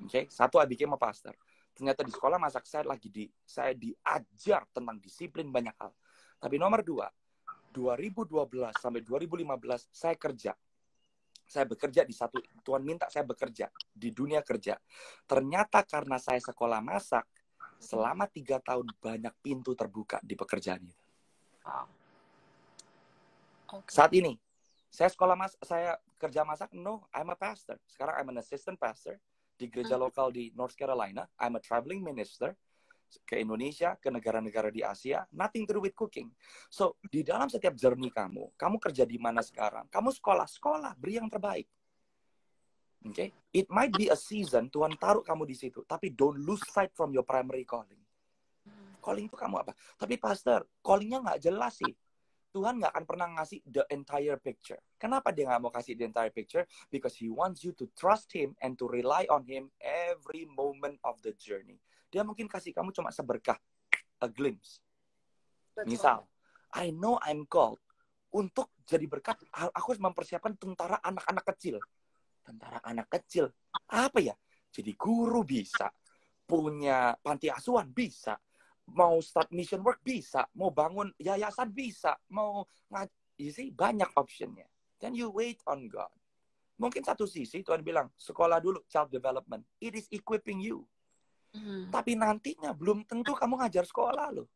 Okay? Satu, I became a pastor. Ternyata di sekolah masak saya diajar tentang disiplin banyak hal. Tapi nomor 2, 2012 sampai 2015 saya kerja. Saya bekerja di satu, Tuhan minta saya bekerja di dunia kerja. Ternyata karena saya sekolah masak, selama 3 tahun banyak pintu terbuka di pekerjaan itu. Saat ini, saya kerja masak, no, I'm a pastor. Sekarang I'm an assistant pastor di gereja lokal di North Carolina. I'm a traveling minister ke Indonesia, ke negara-negara di Asia, nothing to do with cooking. So, di dalam setiap journey kamu kerja di mana sekarang? Kamu sekolah, beri yang terbaik. Okay? It might be a season, Tuhan taruh kamu di situ, tapi don't lose sight from your primary calling. Calling itu kamu apa? Tapi pastor, callingnya nggak jelas sih. Tuhan nggak akan pernah ngasih the entire picture. Kenapa dia nggak mau kasih the entire picture? Because he wants you to trust him and to rely on him every moment of the journey. Dia mungkin kasih kamu cuma seberkah, a glimpse. Betul. Misal, I know I'm called untuk jadi berkat, aku harus mempersiapkan tentara anak-anak kecil. Tentara anak kecil, apa ya? Jadi guru bisa, punya panti asuhan bisa, mau start mission work bisa, mau bangun yayasan bisa, mau banyak optionnya. Then you wait on God. Mungkin satu sisi Tuhan bilang, sekolah dulu, child development. It is equipping you. Tapi nantinya belum tentu kamu ngajar sekolah loh.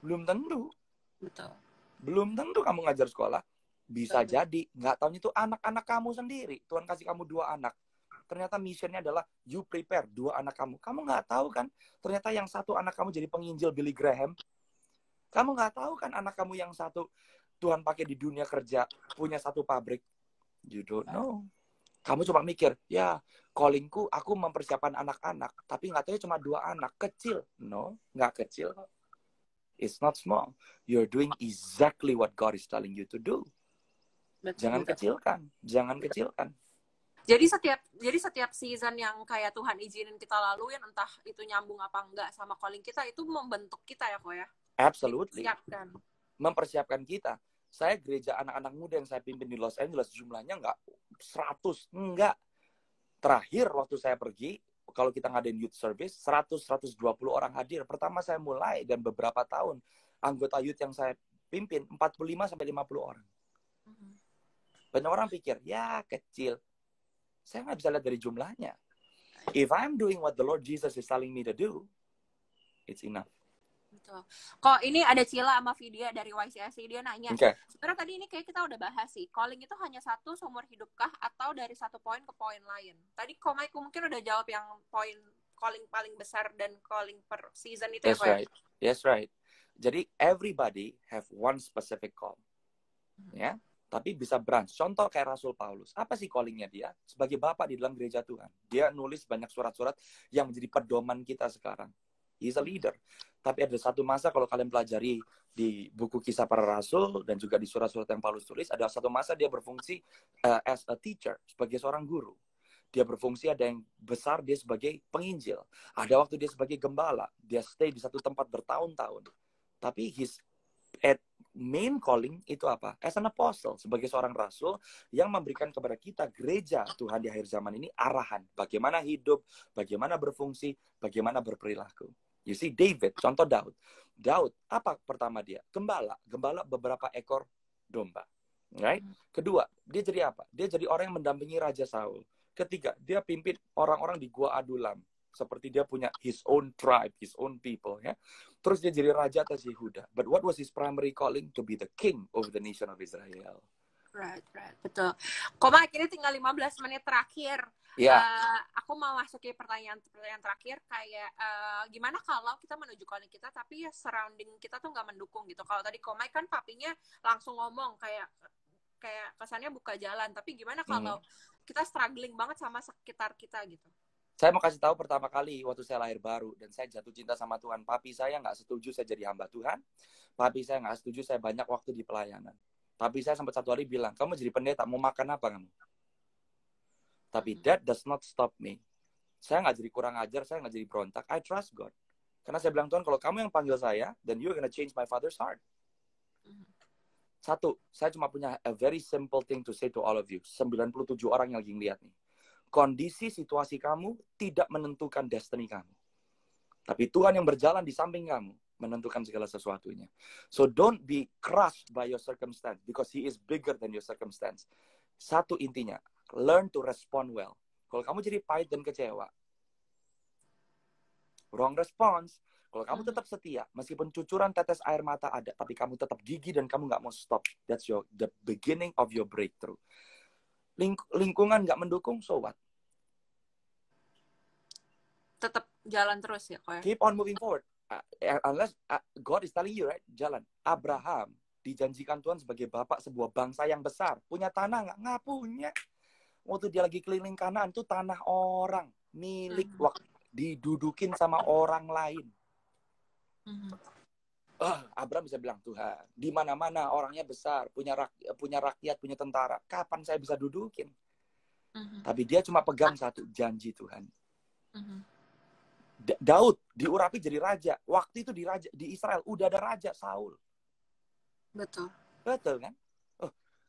Belum tentu. Betul. Belum tentu kamu ngajar sekolah. Bisa jadi, nggak tahunya itu anak-anak kamu sendiri. Tuhan kasih kamu 2 anak. Ternyata missionnya adalah you prepare 2 anak kamu. Kamu nggak tahu kan, ternyata yang satu anak kamu jadi penginjil Billy Graham. Kamu nggak tahu kan anak kamu yang satu Tuhan pakai di dunia kerja, punya satu pabrik. You don't know. Kamu cuma mikir, ya callingku aku mempersiapkan anak-anak, tapi nggak tahu cuma 2 anak kecil. No, nggak kecil. It's not small. You're doing exactly what God is telling you to do. Jangan kecilkan, jangan kecilkan. Jadi setiap season yang kayak Tuhan izinin kita laluin, entah itu nyambung apa enggak sama calling kita, itu membentuk kita ya kok ya. Absolutely. Mempersiapkan kita. Saya gereja anak-anak muda yang saya pimpin di Los Angeles, jumlahnya nggak 100, enggak. Terakhir waktu saya pergi, kalau kita ngadain youth service, 100-120 orang hadir. Pertama saya mulai, dan beberapa tahun, anggota youth yang saya pimpin, 45-50 orang. Banyak orang pikir, ya kecil. Saya nggak bisa lihat dari jumlahnya. If I'm doing what the Lord Jesus is telling me to do, it's enough. Betul. Kok ini ada Cila sama Vidya dari YCSC, dia nanya, sebenarnya tadi ini kayak kita udah bahas sih, calling itu hanya satu seumur hidupkah atau dari satu poin ke poin lain? Tadi Mike mungkin udah jawab yang poin calling paling besar dan calling per season itu. That's right. That's right. Jadi everybody have one specific call. Ya, tapi bisa branch. Contoh kayak Rasul Paulus. Apa sih callingnya dia? Sebagai bapak di dalam gereja Tuhan. Dia nulis banyak surat-surat yang menjadi pedoman kita sekarang. He's a leader. Tapi ada satu masa kalau kalian pelajari di buku Kisah Para Rasul dan juga di surat-surat yang Paulus tulis, ada satu masa dia berfungsi as a teacher, sebagai seorang guru. Dia berfungsi, ada yang besar dia sebagai penginjil. Ada waktu dia sebagai gembala. Dia stay di satu tempat bertahun-tahun. Tapi his main calling itu apa? As an apostle, sebagai seorang rasul yang memberikan kepada kita gereja Tuhan di akhir zaman ini arahan. Bagaimana hidup, bagaimana berfungsi, bagaimana berperilaku. You see, David, contoh Daud. Daud, apa pertama dia? Gembala. Gembala beberapa ekor domba. Right? Kedua, dia jadi apa? Dia jadi orang yang mendampingi Raja Saul. Ketiga, dia pimpin orang-orang di Gua Adulam. Seperti dia punya his own tribe, his own people. Ya. Terus dia jadi raja atas Yehuda. But what was his primary calling? To be the king of the nation of Israel. Right. Betul. Mike, ini tinggal 15 menit terakhir. Ya. Aku mau masuk ke pertanyaan terakhir, kayak gimana kalau kita menuju calling kita, tapi surrounding kita tuh nggak mendukung gitu. Kalau tadi Mike kan papinya langsung ngomong kayak kesannya buka jalan, tapi gimana kalau kita struggling banget sama sekitar kita gitu? Saya mau kasih tahu pertama kali waktu saya lahir baru dan saya jatuh cinta sama Tuhan. Papi saya nggak setuju saya jadi hamba Tuhan. Papi saya nggak setuju saya banyak waktu di pelayanan. Tapi saya sempat satu hari bilang, kamu jadi pendeta, mau makan apa kamu? Tapi that does not stop me. Saya nggak jadi kurang ajar, saya nggak jadi berontak. I trust God. Karena saya bilang, Tuhan, kalau kamu yang panggil saya, then you're gonna change my father's heart. Satu, saya cuma punya a very simple thing to say to all of you. 97 orang yang lagi ngeliat nih. Kondisi situasi kamu tidak menentukan destiny kamu. Tapi Tuhan yang berjalan di samping kamu menentukan segala sesuatunya. So don't be crushed by your circumstance because he is bigger than your circumstance. Satu intinya, learn to respond well. Kalau kamu jadi pahit dan kecewa, wrong response. Kalau kamu tetap setia, meskipun cucuran tetes air mata ada, tapi kamu tetap gigih dan kamu nggak mau stop. That's the beginning of your breakthrough. Lingkungan nggak mendukung, so what? Tetap jalan terus ya, Ko. Keep on moving forward. Unless God is telling you, right? Jalan. Abraham dijanjikan Tuhan sebagai bapak sebuah bangsa yang besar. Punya tanah nggak punya. Waktu dia lagi keliling Kanaan, itu tanah orang. Milik, didudukin sama orang lain. Abraham bisa bilang, Tuhan, di mana-mana orangnya besar, punya rakyat, punya tentara. Kapan saya bisa dudukin? Tapi dia cuma pegang satu janji Tuhan. Daud diurapi jadi raja. Waktu itu di Israel udah ada raja Saul. Betul kan?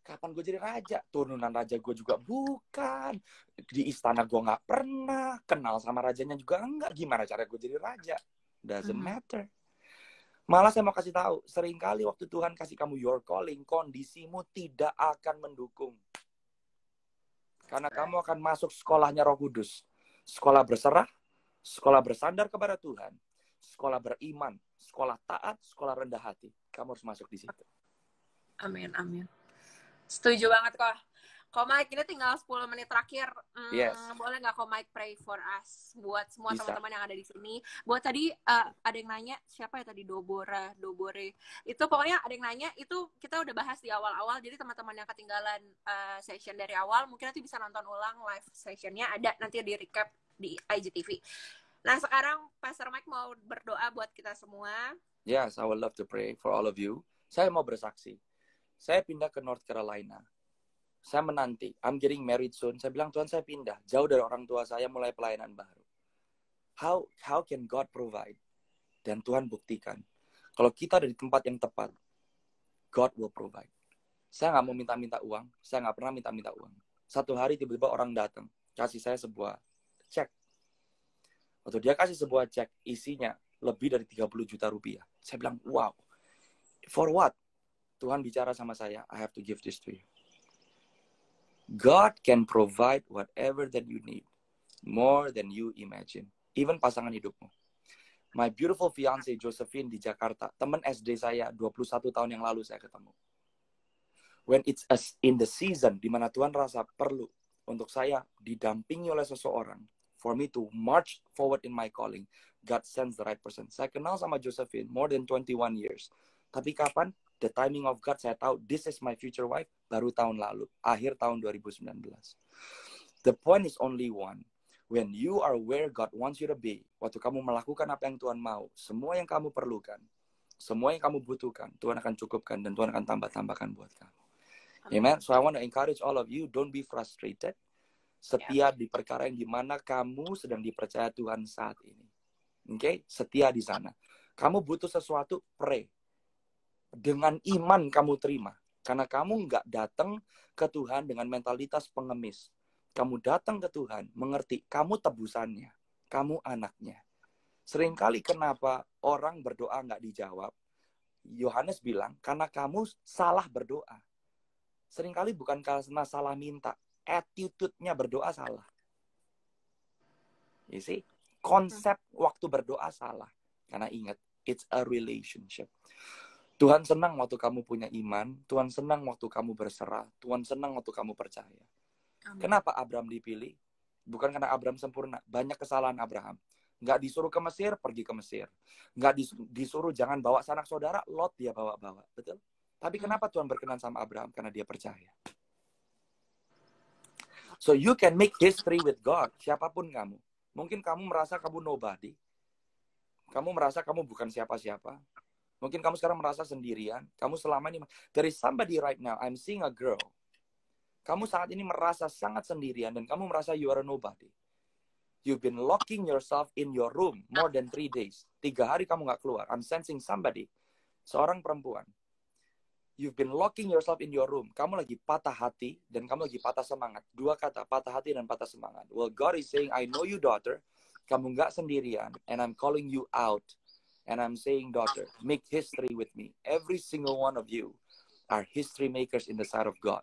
Kapan gue jadi raja? Turunan raja gue juga bukan. Di istana gue nggak pernah. Kenal sama rajanya juga enggak. Gimana cara gue jadi raja? Doesn't matter. Malah saya mau kasih tahu, seringkali waktu Tuhan kasih kamu your calling, kondisimu tidak akan mendukung. Karena kamu akan masuk sekolahnya Roh Kudus. Sekolah berserah, sekolah bersandar kepada Tuhan, sekolah beriman, sekolah taat, sekolah rendah hati. Kamu harus masuk di situ. Amin. Setuju banget, Ko Mike, ini tinggal 10 menit terakhir. Yes. Boleh nggak Mike pray for us? Buat semua teman-teman yang ada di sini. Buat tadi ada yang nanya, siapa ya tadi? Dobore. Itu pokoknya ada yang nanya, itu kita udah bahas di awal-awal. Jadi teman-teman yang ketinggalan session dari awal, mungkin nanti bisa nonton ulang live sessionnya. Ada nanti di recap di IGTV. Nah, sekarang Pastor Mike mau berdoa buat kita semua. Yes, I would love to pray for all of you. Saya mau bersaksi. Saya pindah ke North Carolina. Saya menanti, I'm getting married soon. Saya bilang, Tuhan, saya pindah. Jauh dari orang tua saya, mulai pelayanan baru. How can God provide? Dan Tuhan buktikan. Kalau kita ada di tempat yang tepat, God will provide. Saya nggak mau minta-minta uang. Saya nggak pernah minta-minta uang. Satu hari tiba-tiba orang datang, kasih saya sebuah cek. Waktu dia kasih sebuah cek, isinya lebih dari 30 juta rupiah. Saya bilang, wow. For what? Tuhan bicara sama saya, I have to give this to you. God can provide whatever that you need, more than you imagine. Even pasangan hidupmu. My beautiful fiancé Josephine di Jakarta, teman SD saya 21 tahun yang lalu saya ketemu. When it's in the season di mana Tuhan rasa perlu untuk saya didampingi oleh seseorang, for me to march forward in my calling, God sends the right person. Saya kenal sama Josephine more than 21 years. Tapi kapan? The timing of God, saya tahu this is my future wife, baru tahun lalu, akhir tahun 2019. The point is only one. When you are where God wants you to be, waktu kamu melakukan apa yang Tuhan mau, semua yang kamu perlukan, semua yang kamu butuhkan, Tuhan akan cukupkan dan Tuhan akan tambah-tambahkan buat kamu. Amen. So I want to encourage all of you, don't be frustrated. Setia di perkara yang dimana kamu sedang dipercaya Tuhan saat ini. Okay? Setia di sana. Kamu butuh sesuatu, pray. Dengan iman kamu terima. Karena kamu nggak datang ke Tuhan dengan mentalitas pengemis. Kamu datang ke Tuhan, mengerti, kamu tebusannya. Kamu anaknya. Seringkali kenapa orang berdoa nggak dijawab? Yohanes bilang, karena kamu salah berdoa. Seringkali bukan karena salah minta, attitude-nya berdoa salah. You see? Konsep waktu berdoa salah. Karena ingat, it's a relationship. Tuhan senang waktu kamu punya iman, Tuhan senang waktu kamu berserah, Tuhan senang waktu kamu percaya. Amin. Kenapa Abraham dipilih? Bukan karena Abraham sempurna. Banyak kesalahan Abraham. Nggak disuruh ke Mesir, pergi ke Mesir. Nggak disuruh jangan bawa sanak saudara, Lot dia bawa-bawa. Betul? Tapi kenapa Tuhan berkenan sama Abraham? Karena dia percaya. So you can make history with God. Siapapun kamu. Mungkin kamu merasa kamu nobody. Kamu merasa kamu bukan siapa-siapa. Mungkin kamu sekarang merasa sendirian. Kamu selama ini, there is somebody right now, I'm seeing a girl. Kamu saat ini merasa sangat sendirian dan kamu merasa you are a nobody. You've been locking yourself in your room more than 3 days. 3 hari kamu nggak keluar. I'm sensing somebody. Seorang perempuan. You've been locking yourself in your room. Kamu lagi patah hati dan kamu lagi patah semangat. 2 kata, patah hati dan patah semangat. Well, God is saying, I know you, daughter. Kamu nggak sendirian. And I'm calling you out. And I'm saying, daughter, make history with me. Every single one of you are history makers in the sight of God.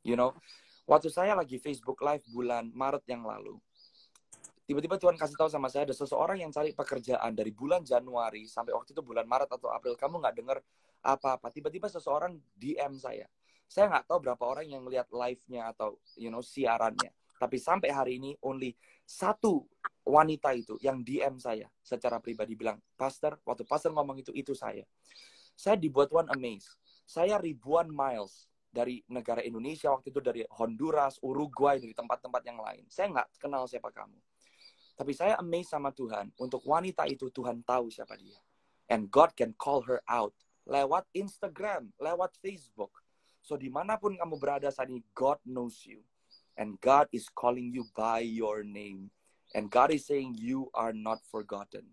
You know, waktu saya lagi Facebook Live bulan Maret yang lalu, tiba-tiba Tuhan kasih tahu sama saya, ada seseorang yang cari pekerjaan dari bulan Januari sampai waktu itu bulan Maret atau April, kamu nggak dengar apa-apa. Tiba-tiba seseorang DM saya. Saya nggak tahu berapa orang yang lihat live-nya atau siarannya. Tapi sampai hari ini, only 1 wanita itu yang DM saya secara pribadi bilang, Pastor, waktu Pastor ngomong itu saya. Saya dibuat Tuhan amazed. Saya ribuan miles dari negara Indonesia, waktu itu dari Honduras, Uruguay, dari tempat-tempat yang lain. Saya nggak kenal siapa kamu. Tapi saya amazed sama Tuhan. Untuk wanita itu, Tuhan tahu siapa dia. And God can call her out. Lewat Instagram, lewat Facebook. So dimanapun kamu berada saat ini, God knows you. And God is calling you by your name. And God is saying you are not forgotten.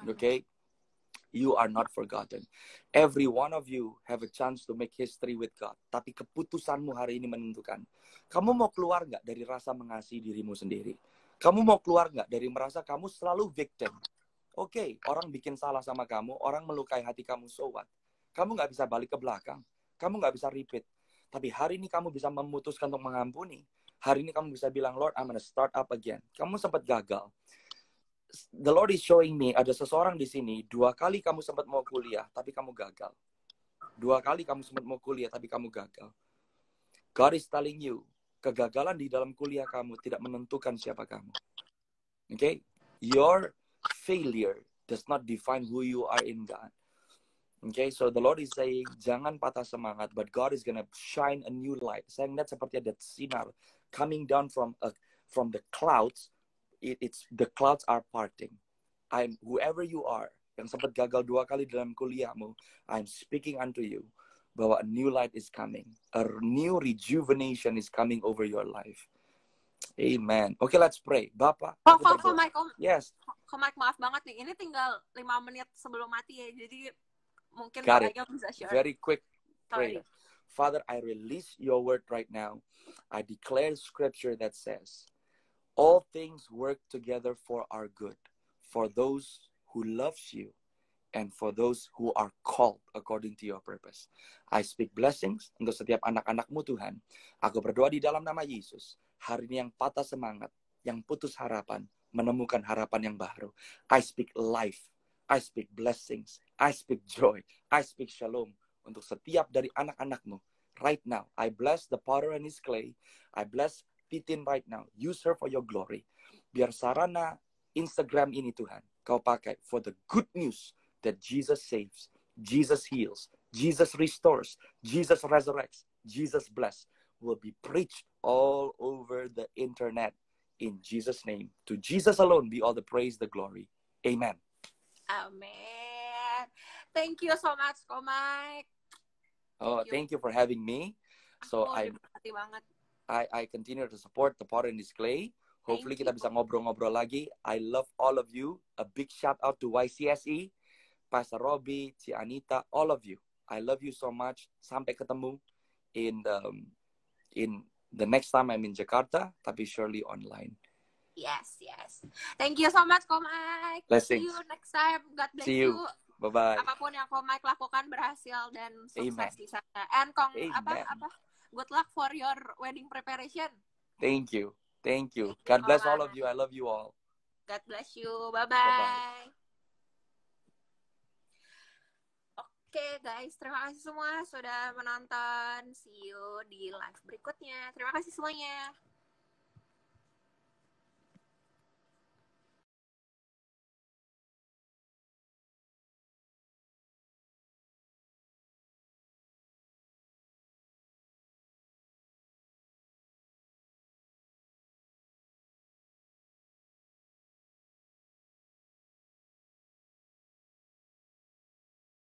Okay? You are not forgotten. Every one of you have a chance to make history with God. Tapi keputusanmu hari ini menentukan. Kamu mau keluar nggak dari rasa mengasihi dirimu sendiri? Kamu mau keluar nggak dari merasa kamu selalu victim? Oke, orang bikin salah sama kamu, orang melukai hati kamu, so what? Kamu nggak bisa balik ke belakang. Kamu nggak bisa repeat. Tapi hari ini kamu bisa memutuskan untuk mengampuni. Hari ini kamu bisa bilang, Lord, I'm gonna start up again. Kamu sempat gagal. The Lord is showing me, ada seseorang di sini, 2 kali kamu sempat mau kuliah, tapi kamu gagal. 2 kali kamu sempat mau kuliah, tapi kamu gagal. God is telling you, kegagalan di dalam kuliah kamu tidak menentukan siapa kamu. Okay? Your failure does not define who you are in God. Okay, so the Lord is saying, jangan patah semangat, but God is gonna shine a new light. Saya ngeliat seperti ada sinar coming down from the clouds. It's the clouds are parting. I'm whoever you are, yang sempat gagal 2 kali dalam kuliahmu, I'm speaking unto you bahwa a new light is coming, a new rejuvenation is coming over your life. Amen. Okay, let's pray. Bapak, Mike, yes. Mike, maaf banget nih. Ini tinggal 5 menit sebelum mati ya. Jadi mungkin Got it. bisa share. Very quick prayer. Father, I release your word right now. I declare scripture that says, all things work together for our good, for those who loves you, and for those who are called according to your purpose. I speak blessings untuk setiap anak-anakmu Tuhan. Aku berdoa di dalam nama Yesus. Hari ini yang patah semangat, yang putus harapan, menemukan harapan yang baru. I speak life. I speak blessings. I speak joy. I speak shalom untuk setiap dari anak-anakmu. Right now, I bless the potter and his clay. I bless Titin right now. Use her for your glory. Biar sarana Instagram ini Tuhan, kau pakai for the good news that Jesus saves, Jesus heals, Jesus restores, Jesus resurrects, Jesus bless will be preached all over the internet in Jesus' name. To Jesus alone be all the praise, the glory. Amen. Amen. Thank you so much, Mike. Thank you for having me. So I continue to support the potter and his clay. Hopefully kita bisa ngobrol-ngobrol lagi. I love all of you. A big shout out to YCSE, Pastor Robbie, Ci Anita, all of you. I love you so much. Sampai ketemu in the next time I'm in Jakarta, tapi surely online. Yes, yes. Thank you so much, Ko Mike. See Blessings. you next time. God bless See you. you. Bye-bye. Apapun yang Ko Mike lakukan berhasil dan sukses Amen. di sana. And Amen. good luck for your wedding preparation. Thank you. Thank you. Thank you, God bless Ko all of Mike. you. I love you all. God bless you. Bye-bye. Bye-bye. Oke guys, terima kasih semua sudah menonton. See you di live berikutnya. Terima kasih semuanya.